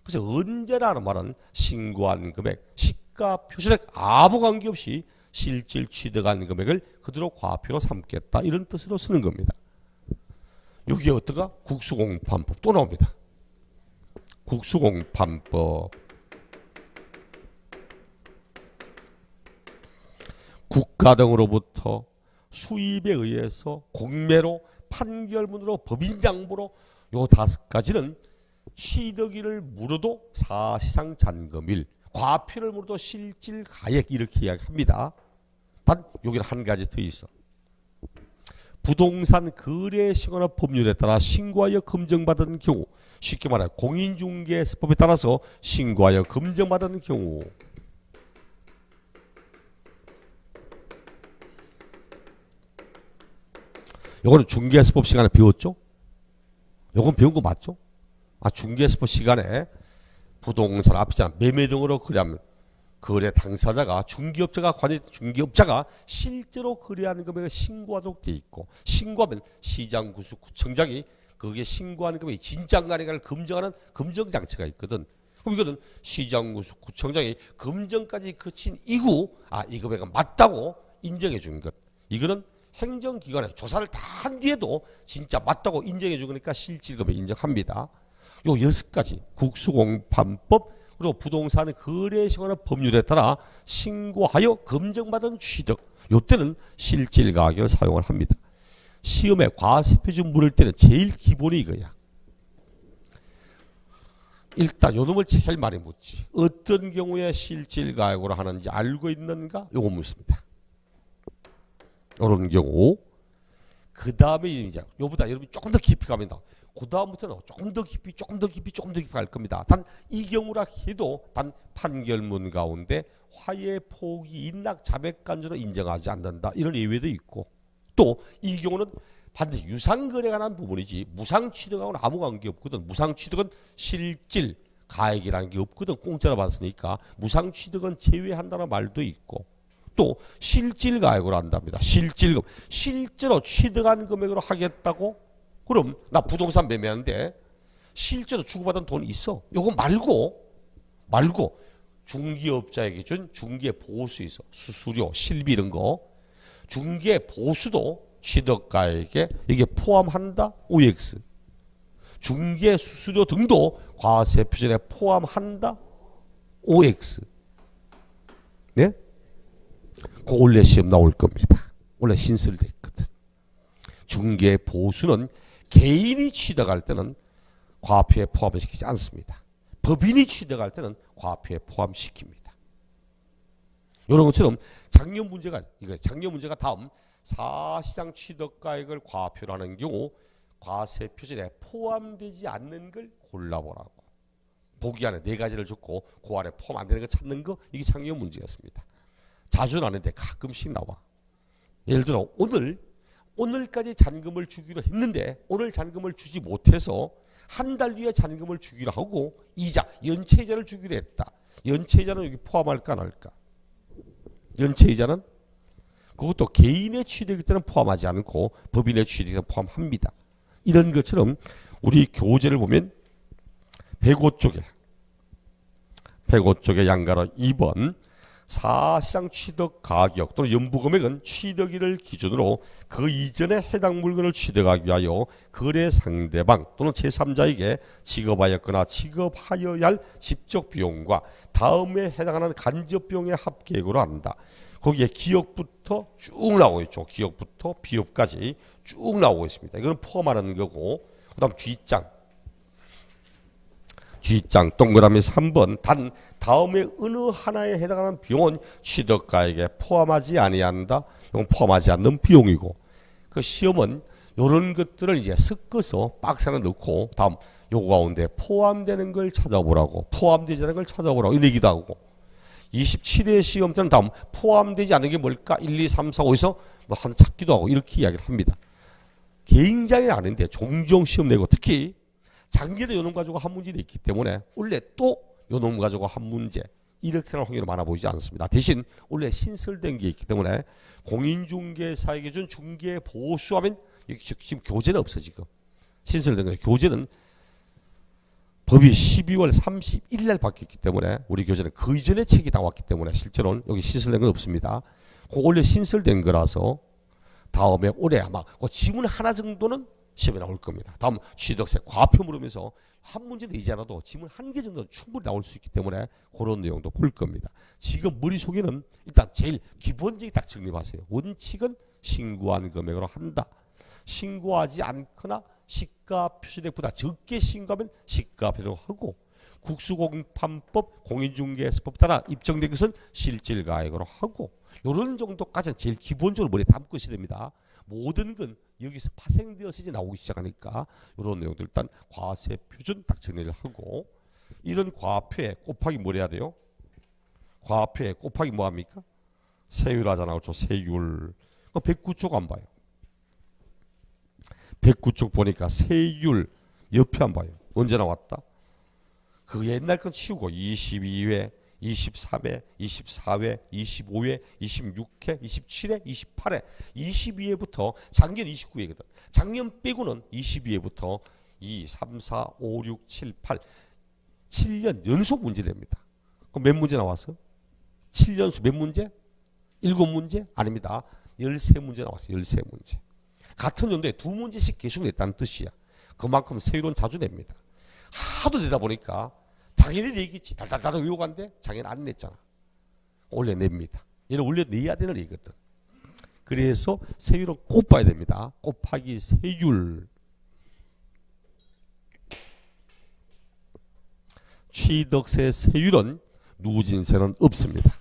그래서 언제나 하는 말은 신고한 금액, 시가표시액 아무 관계없이 실질 취득한 금액을 그대로 과표로 삼겠다 이런 뜻으로 쓰는 겁니다. 여기에 어떤가? 국수공판법 또 나옵니다. 국수공판법. 국가 등으로부터 수입에 의해서 공매로 판결문으로 법인장부로 요 5가지는 취득일을 물어도 사실상 잔금일, 과표를 물어도 실질가액 이렇게 이야기합니다. 단 여기는 한 가지 더 있어. 부동산 거래시거나 법률에 따라 신고하여 검증받은 경우, 쉽게 말해 공인중개법에 따라서 신고하여 검증받은 경우, 요거는 중개수법 시간에 배웠죠? 요건 배운 거 맞죠? 중개수법 시간에 부동산 앞이잖아. 매매 등으로 거래하면 거래 당사자가 중개업자가 중개업자가 실제로 거래하는 금액을 신고하도록 돼 있고, 신고하면 시장구청장이 거기에 신고하는 금액이 진짜인가 아닌가를 검증하는 검증장치가 있거든. 그럼 이거는 시장구청장이 검증까지 거친 이후 이 금액은 맞다고 인정해 준 것. 이거는 행정기관에 조사를 다 한 뒤에도 진짜 맞다고 인정해 주니까 실질금액 인정합니다. 요 6가지 국수공판법 그리고 부동산 거래시거나 법률에 따라 신고하여 검증받은 취득, 요때는 실질가격을 사용을 합니다. 시험에 과세표준 물을 때는 제일 기본이 이거야. 일단 요놈을 제일 많이 묻지. 어떤 경우에 실질가격으로 하는지 알고 있는가? 요거 묻습니다. 이런 경우. 그 다음에 이제 요보다 여러분이 조금 더 깊이 가면 그 다음부터는 조금 더 깊이 갈 겁니다. 단 이 경우라 해도 단 판결문 가운데 화해, 포기, 인락, 자백간주로 인정하지 않는다. 이런 예외도 있고, 또 이 경우는 반드시 유상거래가 난 부분이지 무상취득하고는 아무 관계 없거든. 무상취득은 실질 가액이라는 게 없거든. 공짜로 받았으니까 무상취득은 제외한다는 말도 있고, 또 실질가액으로 한답니다. 실질금, 실제로 취득한 금액으로 하겠다고? 그럼 나 부동산 매매하는데 실제로 주고받은 돈이 있어. 요거 말고 중개업자에게 준 중개보수 있어. 수수료, 실비 이런 거. 중개보수도 취득가액에 이게 포함한다. OX. 중개수수료 등도 과세표준에 포함한다. OX. 네? 그 원래 시험 나올 겁니다. 원래 신설돼 있거든. 중개보수는 개인이 취득할 때는 과표에 포함을 시키지 않습니다. 법인이 취득할 때는 과표에 포함시킵니다. 이런 것처럼 작년 문제가 다음 사실상 취득가액을 과표로 하는 경우 과세 표준에 포함되지 않는 걸 골라보라고. 보기 안에 4가지를 줬고 그 안에 포함 안 되는 거 찾는 거, 이게 작년 문제였습니다. 자주는 아닌데 가끔씩 나와. 예를 들어 오늘까지 잔금을 주기로 했는데 오늘 잔금을 주지 못해서 한 달 뒤에 잔금을 주기로 하고 이자, 연체이자를 주기로 했다. 연체이자는 여기 포함할까 안 할까? 연체이자는 그것도 개인의 취득일 때는 포함하지 않고 법인의 취득일 때는 포함합니다. 이런 것처럼 우리 교재를 보면 105쪽에 양가로 2번 사실상 취득 가격 또는 연부금액은 취득일을 기준으로 그 이전에 해당 물건을 취득하기 위하여 거래 상대방 또는 제3자에게 지급하였거나 지급하여야 할 직접 비용과 다음에 해당하는 간접 비용의 합계액으로 한다. 거기에 기업부터 쭉 나오고 있죠. 기업부터 비업까지 쭉 나오고 있습니다. 이거는 포함하는 거고, 그 다음 뒷장 동그라미 3번 단 다음에 어느 하나에 해당하는 비용은 취득가액에 포함하지 아니한다. 이건 포함하지 않는 비용이고, 그 시험은 이런 것들을 이제 섞어서 박스 하나 넣고 다음 요거 가운데 포함되는 걸 찾아보라고, 포함되지 않은 걸 찾아보라고 이 얘기도 하고, 27회 시험 때는 다음 포함되지 않은 게 뭘까? 1, 2, 3, 4, 5에서 뭐 한 찾기도 하고 이렇게 이야기를 합니다. 굉장히 아는데 종종 시험 내고, 특히 작년에 요놈 가지고 한 문제 냈기 때문에 원래 또 요놈 가지고 한 문제 이렇게 할 확률이 많아 보이지 않습니다. 대신 원래 신설된 게 있기 때문에 공인중개사에게 준 중개보수하면 지금 교재는 없어. 지금 신설된 거예요. 교재는 법이 12월 31일 날 바뀌었기 때문에 우리 교재는 그 이전에 책이 나왔기 때문에 실제로는 여기 신설된 건 없습니다. 그 원래 신설된 거라서 다음에 올해 아마 그 지문 하나 정도는 시험에 나올 겁니다. 다음 취득세 과표 물으면서 한 문제 내지 않아도 지문 한 개 정도는 충분히 나올 수 있기 때문에 그런 내용도 볼 겁니다. 지금 머릿속에는 일단 제일 기본적인 딱 정립하세요. 원칙은 신고한 금액으로 한다. 신고하지 않거나 시가 표시액보다 적게 신고하면 시가 표시로 하고, 국수공판법 공인중개사법 따라 입증된 것은 실질가액으로 하고, 이런 정도까지는 제일 기본적으로 머리에 담고 있어야 됩니다. 모든 건 여기서 파생되어서 이제 나오기 시작하니까 이런 내용들 일단 과세 표준 딱 정리를 하고, 이런 과표에 곱하기 뭘 해야 돼요? 과표에 곱하기 뭐 합니까? 세율 하잖아. 그렇죠? 세율. 109쪽 안 봐요. 109쪽 보니까 세율 옆에 안 봐요. 언제 나왔다? 그 옛날 건 치우고 22회, 23회, 24회, 25회, 26회, 27회, 28회, 22회부터 작년 29회거든. 작년 빼고는 22회부터 2, 3, 4, 5, 6, 7, 8, 7년 연속 문제 됩니다. 그럼 몇 문제 나왔어? 7연속 몇 문제? 7문제? 아닙니다. 13문제 나왔어요. 13문제. 같은 연도에 2문제씩 계속 냈다는 뜻이야. 그만큼 세율은 자주 냅니다. 하도 내다 보니까 당연히 내겠지. 달달달 외워간데 작년 안 냈잖아. 원래 냅니다. 얘는 원래 내야 되는 얘기거든. 그래서 세율은 꼭 봐야 됩니다. 곱하기 세율. 취득세 세율은 누진세는 없습니다.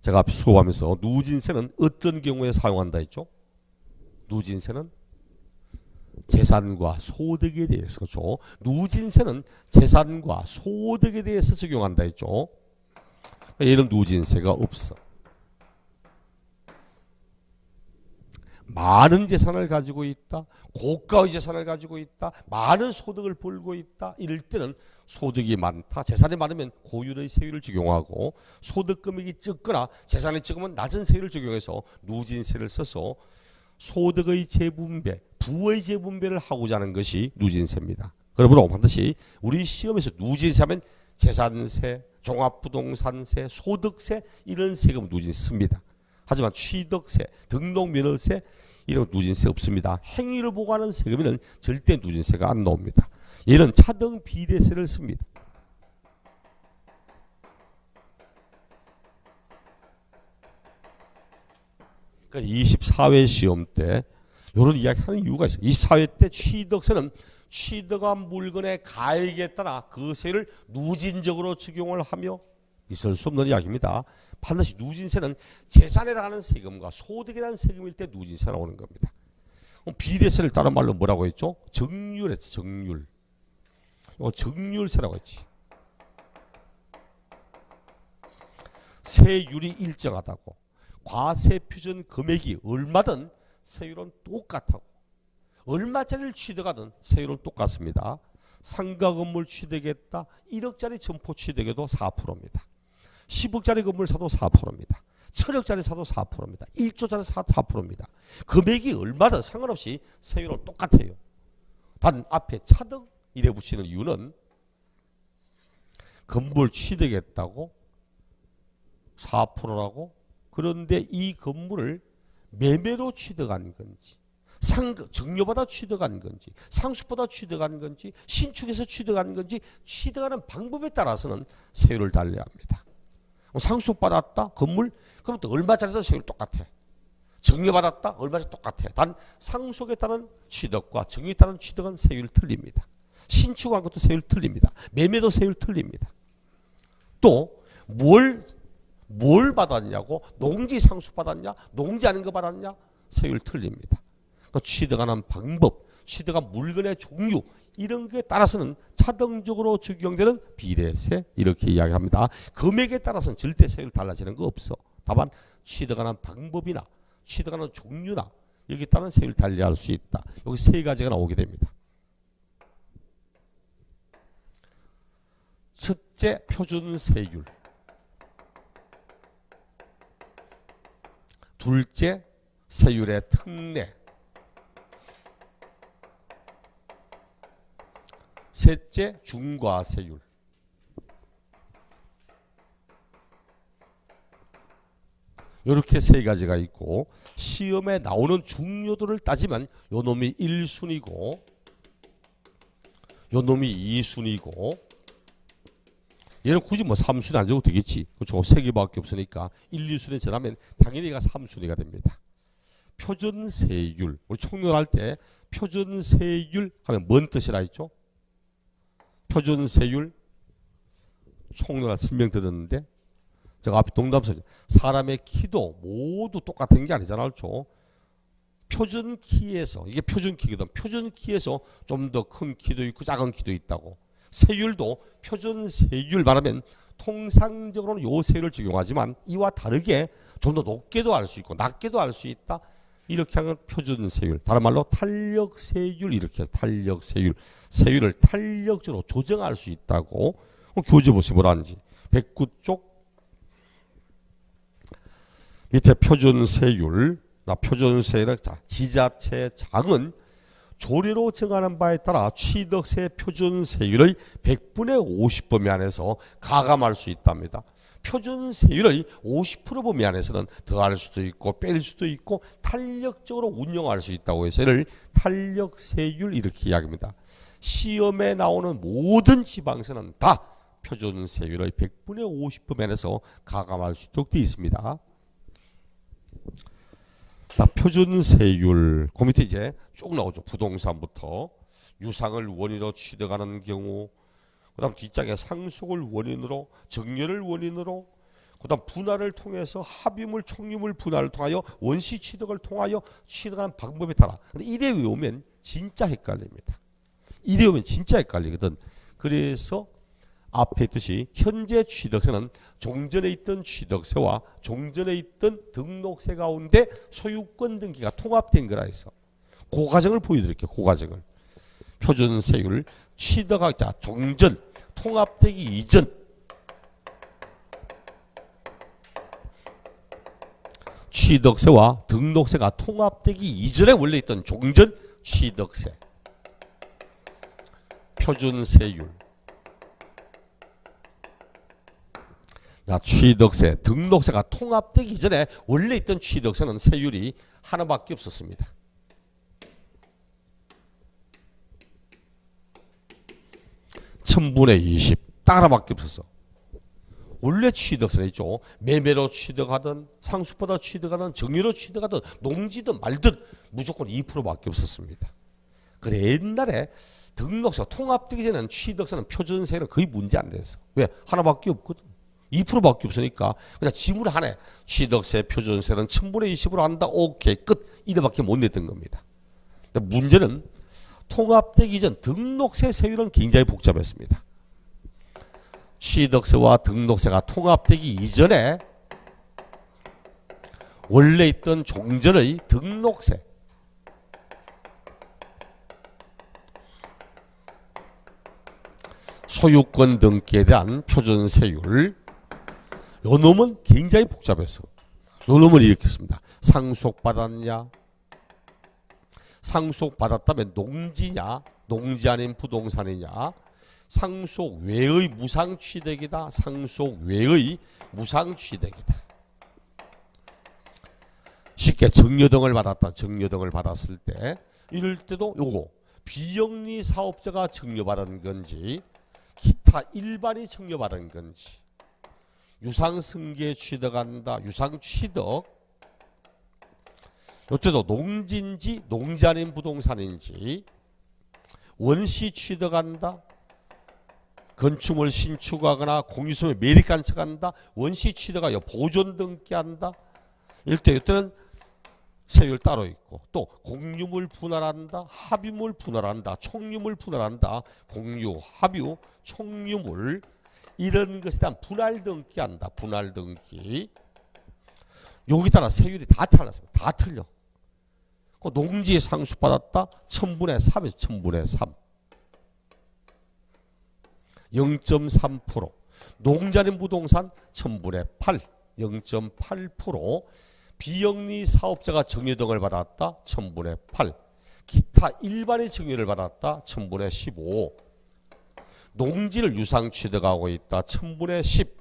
제가 수업하면서 누진세는 어떤 경우에 사용한다 했죠? 누진세는 재산과 소득에 대해서, 그렇죠? 누진세는 재산과 소득에 대해서 적용한다 했죠. 얘는 누진세가 없어. 많은 재산을 가지고 있다, 고가의 재산을 가지고 있다, 많은 소득을 벌고 있다, 이럴 때는 소득이 많다, 재산이 많으면 고율의 세율을 적용하고, 소득 금액이 적거나 재산이 적으면 낮은 세율을 적용해서 누진세를 써서 소득의 재분배, 부의 재분배를 하고자 하는 것이 누진세입니다. 그러므로 반드시 우리 시험에서 누진세 하면 재산세, 종합부동산세, 소득세 이런 세금 누진세 씁니다. 하지만 취득세, 등록면허세 이런 누진세 없습니다. 행위를 보고 하는 세금에는 절대 누진세가 안 나옵니다. 얘는 차등 비례세를 씁니다. 그러니까 24회 시험 때 이런 이야기 하는 이유가 있어요. 24회 때 취득세는 취득한 물건의 가액에 따라 그 세를 누진적으로 적용을 하며 있을 수 없는 이야기입니다. 반드시 누진세는 재산에 대한 세금과 소득에 대한 세금일 때 누진세가 나오는 겁니다. 그럼 비례세를 다른 말로 뭐라고 했죠? 정률 했지. 정률. 정률세라고 했지. 세율이 일정하다고. 과세 표준 금액이 얼마든 세율은 똑같다고. 얼마짜리를 취득하든 세율은 똑같습니다. 상가 건물 취득했다. 1억짜리 점포 취득해도 4%입니다. 10억짜리 건물 사도 4%입니다. 1000억짜리 사도 4%입니다. 1조짜리 사도 4%입니다. 금액이 얼마든 상관없이 세율은 똑같아요. 단 앞에 차등 이래 붙이는 이유는 건물 취득했다고 4%라고, 그런데 이 건물을 매매로 취득한 건지, 증여받아 취득한 건지, 상속받아 취득한 건지, 신축해서 취득한 건지, 취득하는 방법에 따라서는 세율을 달려야 합니다. 상속받았다 건물, 그럼 또 얼마짜리도 세율 똑같아. 증여받았다 얼마짜리 똑같아. 단 상속에 따른 취득과 증여에 따른 취득은 세율 틀립니다. 신축한 것도 세율 틀립니다. 매매도 세율 틀립니다. 또 뭘 받았냐고, 농지 상속 받았냐, 농지 아닌 거 받았냐, 세율 틀립니다. 그 취득하는 방법, 취득한 물건의 종류 이런 게 따라서는 차등적으로 적용되는 비례세 이렇게 이야기합니다. 금액에 따라서는 절대 세율 달라지는 거 없어. 다만 취득하는 방법이나 취득하는 종류나 여기에 따른 세율 달리할 수 있다. 여기 세 가지가 나오게 됩니다. 첫째, 표준세율. 둘째, 세율의 특례. 셋째, 중과세율. 이렇게 세 가지가 있고 시험에 나오는 중요도를 따지면 요 놈이 1순위고 요 놈이 2순위고 얘는 굳이 뭐 3순위 안 줘도 되겠지. 그렇죠. 세 개밖에 없으니까 1, 2순위 지나면 당연히 얘가 3순위가 됩니다. 표준세율. 우리 총론할 때 표준세율 하면 뭔 뜻이라 했죠? 표준세율 총론할 설명 들었는데 제가 앞에 동담서 사람의 키도 모두 똑같은 게 아니잖아요. 그렇죠? 표준키에서 이게 표준키거든. 표준키에서 좀 더 큰 키도 있고 작은 키도 있다고. 세율도 표준세율 말하면 통상적으로는 요 세율을 적용하지만 이와 다르게 좀 더 높게도 알 수 있고 낮게도 알 수 있다. 이렇게 하면 표준세율. 다른 말로 탄력세율 이렇게 탄력세율. 세율을 탄력적으로 조정할 수 있다고. 교재 보세요. 뭐라는지. 109쪽 밑에 표준세율. 표준세율은 지자체장은 조례로 정하는 바에 따라 취득세 표준세율의 100분의 50범위 안에서 가감할 수 있답니다. 표준세율의 50% 범위 안에서는 더할 수도 있고 뺄 수도 있고 탄력적으로 운영할 수 있다고 해서 이를 탄력세율 이렇게 이야기합니다. 시험에 나오는 모든 지방세는 다 표준세율의 100분의 50범위 안에서 가감할 수 있도록 되어 있습니다. 표준세율 그 밑에 이제 쭉 나오죠. 부동산부터 유상을 원인으로 취득하는 경우, 그 다음 뒷장에 상속을 원인으로, 정렬을 원인으로, 그 다음 분할을 통해서 합의물, 총유물 분할을 통하여 원시 취득을 통하여 취득하는 방법에 따라. 근데 이래 외우면 진짜 헷갈립니다. 이래 외우면 진짜 헷갈리거든. 그래서 앞에 있듯이 현재 취득세는 종전에 있던 취득세와 종전에 있던 등록세 가운데 소유권 등기가 통합된 거라 해서 그 과정을 보여드릴게요. 그 과정을. 표준세율 취득자 종전 통합되기 이전 취득세와 등록세가 통합되기 이전에 원래 있던 종전 취득세 표준세율 취득세, 등록세가 통합되기 전에 원래 있던 취득세는 세율이 하나밖에 없었습니다. 천분의 20, 딱 하나밖에 없었어. 원래 취득세는 있죠. 매매로 취득하든 상속받아 취득하든 정유로 취득하든 농지든 말든 무조건 2%밖에 없었습니다. 그래 옛날에 등록세 통합되기 전에는 취득세는 표준세는 거의 문제 안 됐어. 왜? 하나밖에 없거든. 2%밖에 없으니까 그냥 지문 하나에 취득세 표준세는 1000분의 20으로 한다. 오케이 끝. 이래밖에 못 냈던 겁니다. 근데 문제는 통합되기 전 등록세 세율은 굉장히 복잡했습니다. 취득세와 등록세가 통합되기 이전에 원래 있던 종전의 등록세 소유권 등기에 대한 표준세율 요 놈은 굉장히 복잡해서 요 놈은 이렇게 씁니다. 상속받았냐? 상속받았다면 농지냐? 농지 아닌 부동산이냐? 상속 외의 무상취득이다. 상속 외의 무상취득이다. 쉽게 증여등을 받았다. 증여등을 받았을 때 이럴 때도 요거 비영리 사업자가 증여받은 건지 기타 일반이 증여받은 건지 유상승계 취득한다. 유상취득 이때도 농지인지 농지 아닌 부동산인지 원시 취득한다. 건축물 신축하거나 공유소에 매립 간척한다. 원시 취득하여 보존 등기한다. 이때는 세율 따로 있고 또 공유물 분할한다, 합유물 분할한다, 총유물 분할한다, 공유, 합유, 총유물 이런 것에 대한 분할 등기한다. 분할 등기. 여기 따라 세율이 다 틀렸습니다. 다 틀려. 그 농지 상수 받았다. 1000분의 3에서 1000분의 3. 0.3%. 농자린 부동산 1000분의 8. 0.8%. 비영리 사업자가 정유등을 받았다. 1000분의 8. 기타 일반의 정유를 받았다. 1000분의 15. 농지를 유상 취득하고 있다. 1000분의 10.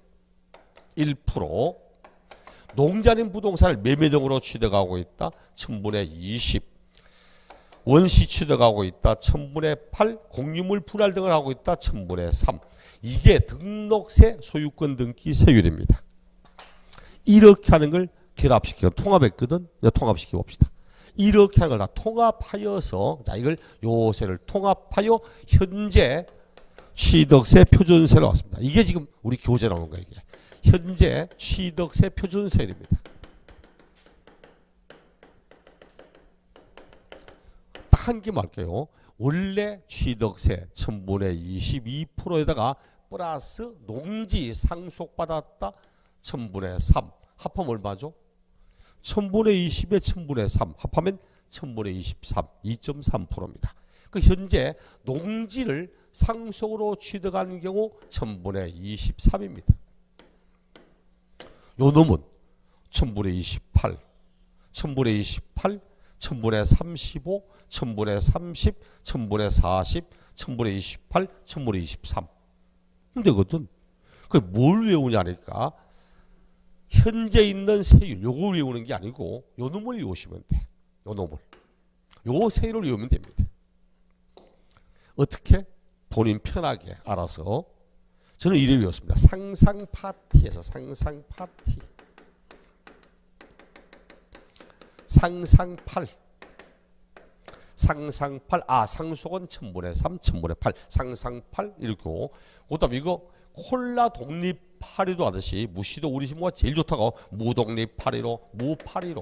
1%. 농자린 부동산을 매매 등으로 취득하고 있다. 1000분의 20. 원시 취득하고 있다. 1000분의 8. 공유물 분할 등을 하고 있다. 1000분의 3. 이게 등록세 소유권 등기 세율입니다. 이렇게 하는 걸 결합시키고 통합했거든. 통합시켜 봅시다. 이렇게 하는 걸 다 통합하여서 자 이걸 요세를 통합하여 현재 취득세 표준세로 왔습니다. 이게 지금 우리 교재 나오는 거예요. 이게. 현재 취득세 표준세율입니다. 딱 한 개만 할게요. 원래 취득세 1000분의 22%에다가 플러스 농지 상속받았다 1000분의 3 합하면 얼마죠? 1000분의 20에 1000분의 3 합하면 1000분의 23 2.3%입니다. 그 현재 농지를 상속으로 취득하는 경우 1000분의 23입니다. 요 놈은 1000분의 28, 1000분의 28, 1000분의 35, 1000분의 30, 1000분의 40, 1000분의 28, 1000분의 23. 되거든. 그게 뭘 외우냐니까 현재 있는 세율 요걸 외우는 게 아니고 요 놈을 외우시면 돼. 요 놈을. 요 세율을 외우면 됩니다. 어떻게? 본인 편하게 알아서. 저는 이래 외웠습니다. 상상 파티에서 상상 파티. 상상팔. 상상팔. 아, 상속은 1000분의 3, 1000분의 8. 상상팔. 이렇게. 그 다음 이거 콜라 독립 8위로 하듯이 무시도 우리 신부가 제일 좋다고 무독립 8위로 무8위로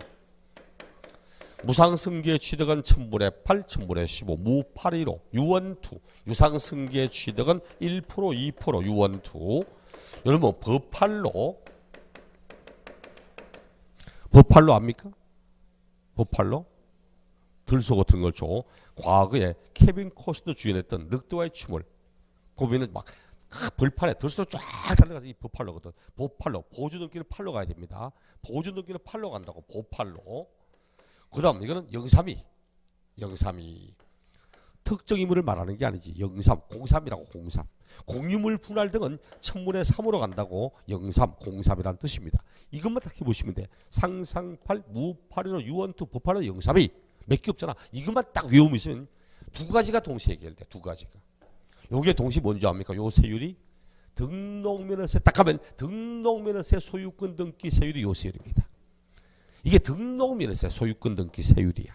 무상승계 취득은 1000분의 8, 1000분의 15 무8위로 유원투 유상승계 취득은 1%, 2% 유원투 여러분 버팔로 버팔로 압니까? 버팔로 들소 같은 걸 줘. 과거에 케빈 코스터 주연했던 늑대와의 춤을 고비는 막 벌판에 들수로 쫙 달려가서 이 버팔로거든. 버팔로 보조등기는 팔로 가야 됩니다. 보조등기는 팔로 간다고. 버팔로. 그 다음 이거는 영삼이. 영삼이. 특정 인물을 말하는 게 아니지. 영삼. 03이라고 03. 공유물 분할 등은 1000분의 3으로 간다고. 영삼. 03이라는 뜻입니다. 이것만 딱 해보시면 돼. 상상팔, 무팔이로 유원투, 버팔로 영삼이. 몇 개 없잖아. 이것만 딱 외우면 있으면 두 가지가 동시에 해결돼. 두 가지가. 요게 동시 뭔지 압니까? 요 세율이 등록면허세 딱 하면 등록면허세 소유권 등기 세율이 요 세율입니다. 이게 등록면허세 소유권 등기 세율이야.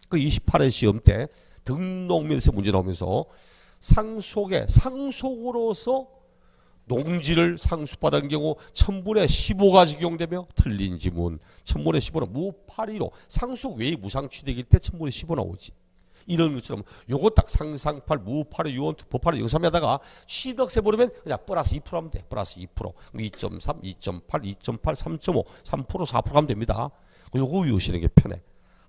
그 28회 시험 때 등록면허세 문제 나오면서 상속으로서 농지를 상속받은 경우 1000분의 15가 적용되며 틀린 지문 1000분의 15는 무8위로 상속 외의 무상취득일 때 1000분의 15 나오지. 이런 것처럼 요거 딱 상상팔, 무팔, 유원투, 버팔, 영삼에다가 취득세 모르면 그냥 플러스 2% 하면 돼. 플러스 2%. 2.3, 2.8, 2.8, 3.5, 3%, 4% 하면 됩니다. 요거 외우시는 게 편해.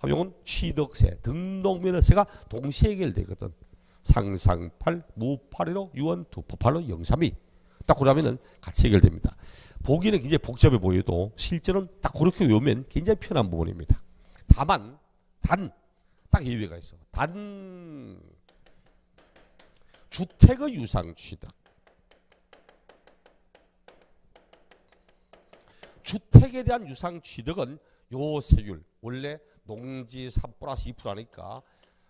요건 취득세, 등록면허세가 동시에 해결되거든. 상상팔, 무팔이로 유원투, 버팔로 영삼이. 딱 그러면은 같이 해결됩니다. 보기는 굉장히 복잡해 보여도 실제로는 딱 그렇게 외우면 굉장히 편한 부분입니다. 다만, 딱 예외가 있어. 단 주택의 유상 취득. 주택에 대한 유상 취득은 요 세율 원래 농지 3 플러스 2%니까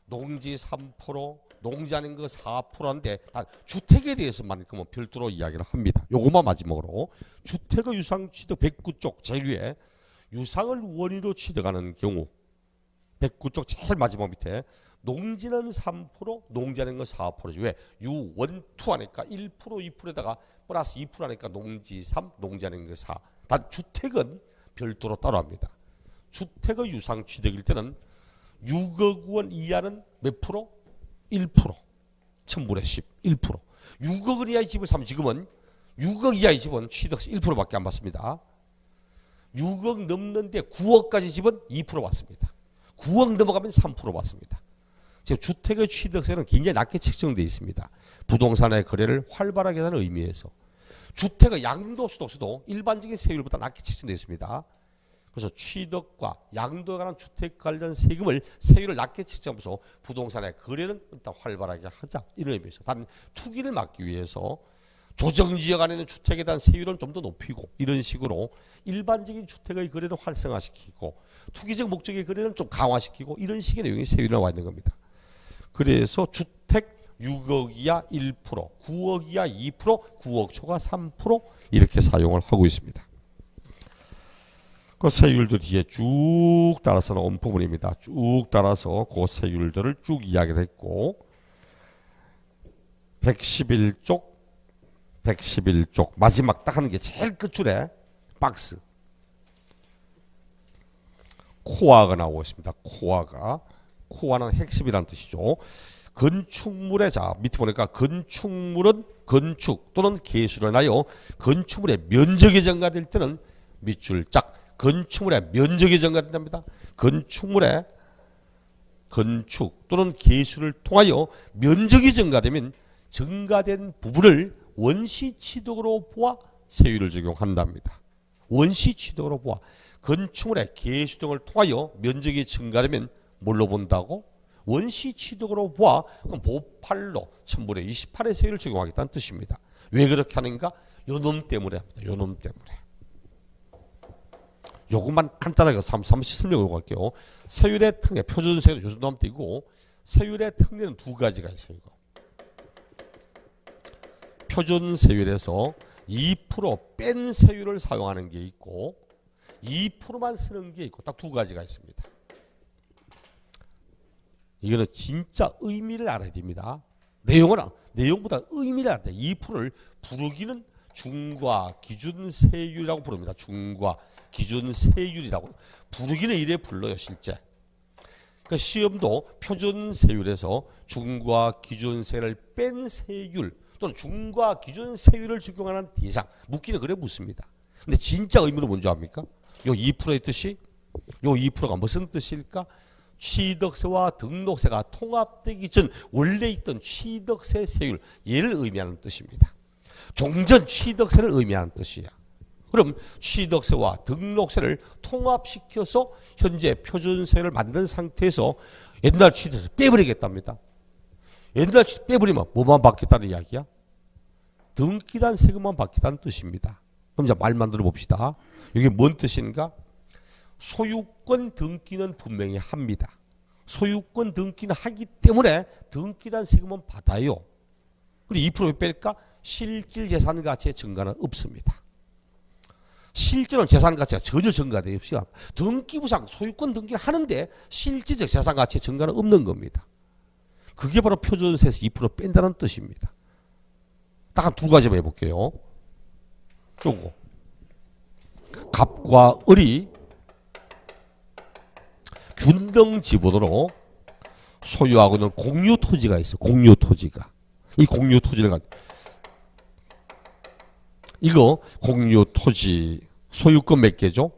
농지 3%, 농지 아닌 거 4%인데 주택에 대해서만큼은 별도로 이야기를 합니다. 요것만 마지막으로 주택의 유상 취득 109쪽 제일 위에 유상을 원인으로 취득하는 경우 109쪽 제일 마지막 밑에 농지는 3%, 농지하는 건 4%지. 왜? 유원투 하니까 1%, 2%에다가 플러스 2% 하니까 농지 3, 농지하는 거 4. 단 주택은 별도로 따로 합니다. 주택의 유상 취득일 때는 6억 원 이하는 몇 프로? 1%. 1000분의 10, 1%. 6억 원 이하의 집을 사면 지금은 6억 이하의 집은 취득세 1%밖에 안 받습니다. 6억 넘는데 9억까지 집은 2% 받습니다. 9억 넘어가면 3% 받습니다. 지금 주택의 취득세는 굉장히 낮게 책정되어 있습니다. 부동산의 거래를 활발하게 하는 의미에서. 주택의 양도소득세도 일반적인 세율보다 낮게 책정되어 있습니다. 그래서 취득과 양도에 관한 주택 관련 세율을 낮게 책정하면서 부동산의 거래는 일단 활발하게 하자, 이런 의미에서. 단 투기를 막기 위해서 조정지역 안에 있는 주택에 대한 세율은 좀 더 높이고, 이런 식으로 일반적인 주택의 거래를 활성화시키고 투기적 목적의 거래는 좀 강화시키고, 이런 식의 내용이 세율이 나와 있는 겁니다. 그래서 주택 6억 이하 1%, 9억 이하 2%, 9억 초과 3% 이렇게 사용을 하고 있습니다. 그 세율들 뒤에 쭉 따라서 나온 부분입니다. 쭉 따라서 그 세율들을 쭉 이야기를 했고, 111쪽 마지막 딱 하는 게 제일 끝줄에 박스 코어가 나오고 있습니다. 코어는 핵심이라는 뜻이죠. 건축물의, 자 밑에 보니까 건축물은 건축 또는 개수를 하여 건축물의 면적이 증가될 때는 밑줄 짝, 건축물의 면적이 증가된답니다. 건축물의 건축 또는 개수를 통하여 면적이 증가되면 증가된 부분을 원시취득으로 보아 세율을 적용한답니다. 원시취득으로 보아 건축물의 개수 등을 통하여 면적이 증가되면 뭘로 본다고? 원시취득으로 보아 그럼 보팔로 1000분의 28의 세율을 적용하겠다는 뜻입니다. 왜 그렇게 하는가? 요놈 때문에 합니다. 요놈 때문에. 요것만 간단하게 잠시 설명을 할게요. 세율의 특례, 표준세율 요 정도 하면 되고, 세율의 특례는 두 가지가 있어요. 이거. 표준세율에서 2%뺀 세율을 사용하는 게 있고 2%만 쓰는 게 있고, 딱 두 가지가 있습니다. 이거는 진짜 의미를 알아야 됩니다. 내용보다 의미를 알아야 돼요. 2%를 부르기는 중과 기준세율이라고 부릅니다. 중과 기준세율이라고 부르기는 이래 불러요. 실제 그 시험도 표준세율에서 중과 기준세율을 뺀 세율 또는 중과 기준세율을 적용하는 대상, 묻기는 그래 묻습니다. 근데 진짜 의미로 뭔지 압니까? 요 2%의 뜻이, 요 2%가 무슨 뜻일까? 취득세와 등록세가 통합되기 전 원래 있던 취득세 세율, 얘를 의미하는 뜻입니다. 종전 취득세를 의미하는 뜻이야. 그럼 취득세와 등록세를 통합시켜서 현재 표준세율을 만든 상태에서 옛날 취득세 빼버리겠답니다. 옛날 취득세 빼버리면 뭐만 받겠다는 이야기야? 등기단 세금만 받겠다는 뜻입니다. 그럼 이제 말만 들어봅시다. 이게 뭔 뜻인가? 소유권 등기는 분명히 합니다. 소유권 등기는 하기 때문에 등기단 세금은 받아요. 그리고 2% 뺄까? 실질 재산 가치의 증가는 없습니다. 실제로는 재산 가치가 전혀 증가되지 없어요. 등기부상 소유권 등기를 하는데 실질적 재산 가치의 증가는 없는 겁니다. 그게 바로 표준세에서 2% 뺀다는 뜻입니다. 딱 한 두 가지만 해볼게요. 요거 갑과 을이 균등 지분으로 소유하고 있는 공유 토지가 있어. 공유 토지가. 이 공유 토지를 가지고 이거 공유 토지 소유권 몇 개죠?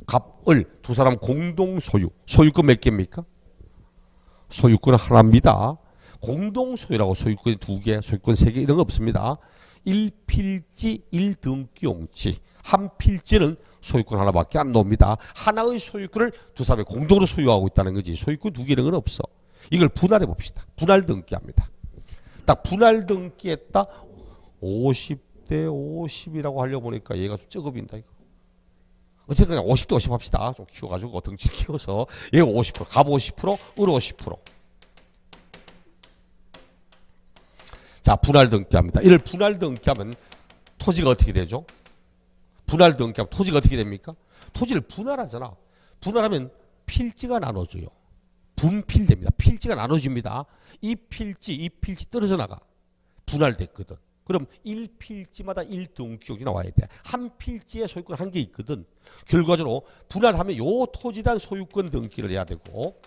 갑, 을 두 사람 공동 소유. 소유권 몇 개입니까? 소유권 하나입니다. 공동 소유라고 소유권이 두 개, 소유권 세 개 이런 거 없습니다. 1필지 1등기용지. 한 필지는 소유권 하나밖에 안 나옵니다. 하나의 소유권을 두 사람이 공동으로 소유하고 있다는 거지. 소유권 두 개 이런 건 없어. 이걸 분할해 봅시다. 분할 등기합니다. 딱 분할 등기했다. 50대 50이라고 하려고 보니까 얘가 좀 적업인다 이거. 어쨌든 50대 50 합시다. 좀 키워가지고 등치 키워서 얘가 50%, 갑 50%, 을 50%. 자, 분할 등기합니다. 이를 분할 등기하면 토지가 어떻게 되죠? 분할 등기하면 토지가 어떻게 됩니까? 토지를 분할하잖아. 분할하면 필지가 나눠져요. 분필됩니다. 필지가 나눠집니다. 이 필지 떨어져 나가. 분할됐거든. 그럼 1필지마다 1등기록이 나와야 돼. 한 필지에 소유권 한 개 있거든. 결과적으로 분할하면 요 토지에 대한 소유권 등기를 해야 되고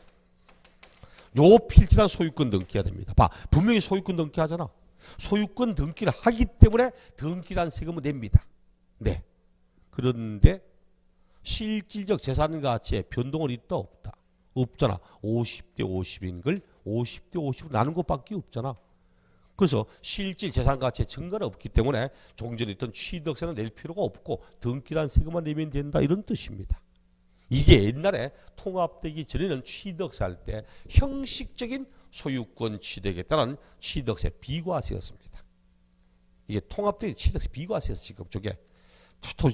요 필지에 대한 소유권 등기해야 됩니다. 봐, 분명히 소유권 등기하잖아. 소유권 등기를 하기 때문에 등기에 대한 세금을 냅니다. 네. 그런데 실질적 재산 가치에 변동은 있다 없다? 없잖아. 50대 50인 걸 50대 50으로 나눈 것밖에 없잖아. 그래서 실질 재산 가치의 증가는 없기 때문에 종전에 있던 취득세는 낼 필요가 없고 등기란 세금만 내면 된다 이런 뜻입니다. 이게 옛날에 통합되기 전에는 취득세 할 때 형식적인 소유권 취득에 따른 취득세 비과세였습니다. 이게 통합되기 취득세 비과세였어. 지금 저게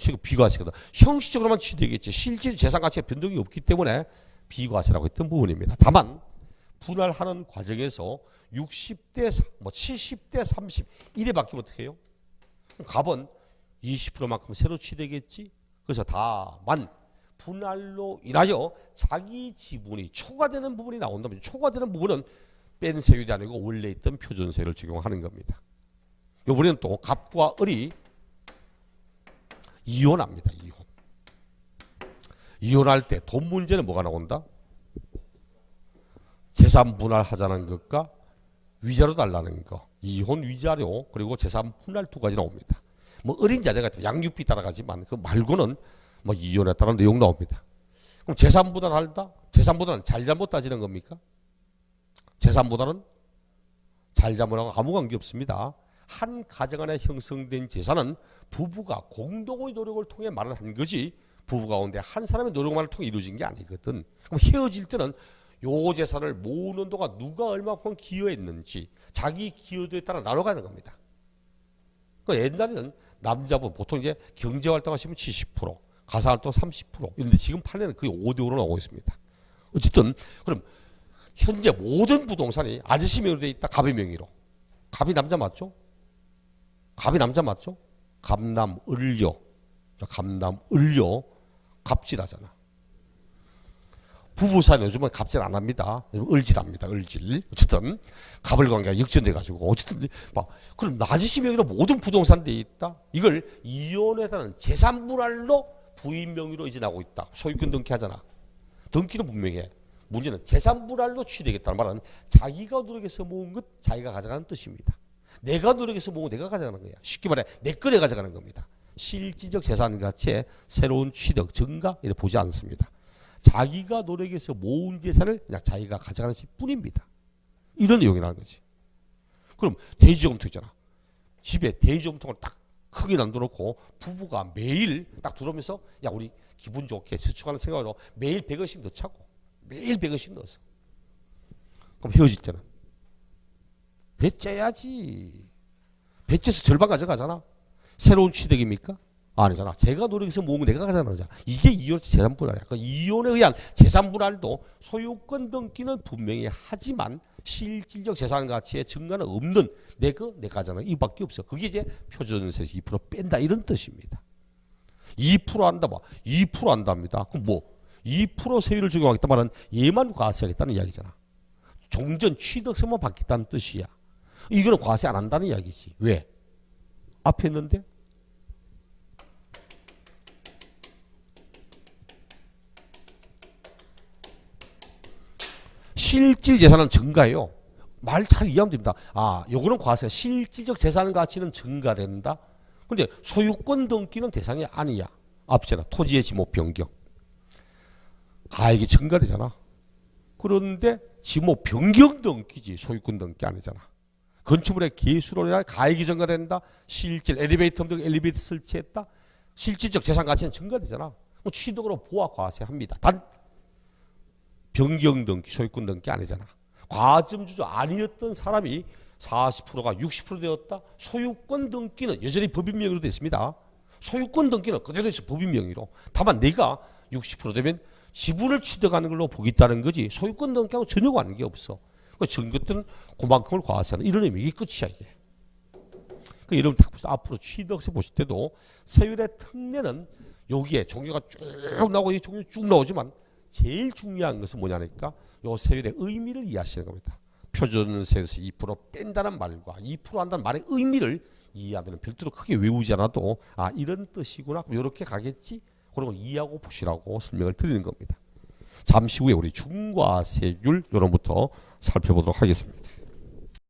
지금 비과세거든. 형식적으로만 취득했지 실질 재산 가치의 변동이 없기 때문에 비과세라고 했던 부분입니다. 다만 분할하는 과정에서 60대, 70대 30 이래 바뀌면 어떻게 해요? 갑은 20%만큼 새로 취득했지. 그래서 다만 분할로 인하여 자기 지분이 초과되는 부분이 나온다면 초과되는 부분은 뺀 세율이 아니고 원래 있던 표준세율을 적용하는 겁니다. 이번에는 또 갑과 을이 이혼합니다. 이혼할 때 돈 문제는 뭐가 나온다? 재산 분할하자는 것과 위자료 달라는 거, 이혼 위자료 그리고 재산 분할 두 가지 나옵니다. 뭐 어린 자녀가 양육비 따라가지만 그 말고는 뭐 이혼에 따른 내용 나옵니다. 그럼 재산 분할한다? 재산 분할은 잘잘못 따지는 겁니까? 재산 분할은 잘잘못하고 아무 관계 없습니다. 한 가정 안에 형성된 재산은 부부가 공동의 노력을 통해 마련한 거지 부부 가운데 한 사람의 노력만을 통해 이루어진 게 아니거든. 그럼 헤어질 때는 요 재산을 모으는 동안 누가 얼마큼 기여했는지 자기 기여도에 따라 나눠가는 겁니다. 그러니까 옛날에는 남자분 보통 이제 경제활동하시면 70%, 가사활동 30% 이런데 지금 판례는 거의 5대5로 나오고 있습니다. 어쨌든 그럼 현재 모든 부동산이 아저씨 명의로 돼 있다. 갑의 명의로. 갑이 남자 맞죠? 갑이 남자 맞죠? 갑남을녀. 갑남을녀 갑질하잖아. 부부 사이는 요즘은 갑질 안 합니다. 을질합니다. 을질. 어쨌든 갑을 관계가 역전돼 가지고 어쨌든 막 그럼 아저씨 명의로 모든 부동산 돼 있다. 이걸 이혼에 따른 재산 분할로 부인 명의로 이전하고 있다. 소유권 등기하잖아. 등기는 분명해. 문제는 재산 분할로 취되겠다는 말은 자기가 노력해서 모은 것 자기가 가져가는 뜻입니다. 내가 노력해서 모으고 내가 가져가는 거야. 쉽게 말해 내 거래 가져가는 겁니다. 실질적 재산 가치에 새로운 취득, 증가 이렇게 보지 않습니다. 자기가 노력해서 모은 재산을 그냥 자기가 가져가는 뿐입니다. 이런 내용이 나는 거지. 그럼 대지저금통 있잖아. 집에 대지저금통을 딱 크게 놔놓고 부부가 매일 딱 들어오면서 야 우리 기분 좋게 저축하는 생각으로 매일 100원씩 넣자고. 매일 100원씩 넣었어. 그럼 헤어질 때는 배째야지. 배째서 절반 가져가잖아. 새로운 취득입니까? 아니잖아. 제가 노력해서 모으면 내가 가져가는 거잖아. 이게 이혼 재산 분할이야. 그러니까 이혼에 의한 재산 분할도 소유권 등기는 분명히 하지만 실질적 재산 가치의 증가는 없는 내가 가져가는 이밖에 없어. 그게 이제 표준세에서 2% 뺀다 이런 뜻입니다. 2% 한다 봐. 2% 한답니다. 그럼 뭐 2% 세율을 적용하겠다 말은 얘만 과세하겠다는 이야기잖아. 종전 취득세만 받겠다는 뜻이야. 이거는 과세 안 한다는 이야기지. 왜? 앞에 있는데 실질 재산은 증가해요. 말 잘 이해하면 됩니다. 아, 요거는 과세. 실질적 재산 가치는 증가된다. 근데 소유권 등기는 대상이 아니야. 앞잖아. 토지의 지목 변경. 가액이 증가되잖아. 그런데 지목 변경 등기지 소유권 등기 아니잖아. 건축물의 개수로 인해 가액이 증가된다. 실질 엘리베이터 등 엘리베이터 설치했다. 실질적 재산 가치는 증가되잖아. 취득으로 보아 과세합니다. 단 변경 등기, 소유권 등기 아니잖아. 과점주주 아니었던 사람이 40%가 60% 되었다. 소유권 등기는 여전히 법인 명의로 됐습니다. 소유권 등기는 그대로 있어 법인 명의로. 다만 내가 60% 되면 지분을 취득하는 걸로 보겠다는 거지. 소유권 등기하고 전혀 관계 없어. 그 증거들은 그만큼을 과세하는 이런 의미. 이게 끝이야 이게. 그 여러분 딱 보세요. 앞으로 취득세 보실 때도 세율의 특례는 여기에 종류가 쭉 나오고 이 종류 쭉 나오지만 제일 중요한 것은 뭐냐니까 요 세율의 의미를 이해하시는 겁니다. 표준세율에서 2% 뺀다는 말과 2% 한다는 말의 의미를 이해하면 별도로 크게 외우지 않아도 아 이런 뜻이구나 이렇게 가겠지. 그리고 이해하고 보시라고 설명을 드리는 겁니다. 잠시 후에 우리 중과세율 요론부터 살펴보도록 하겠습니다.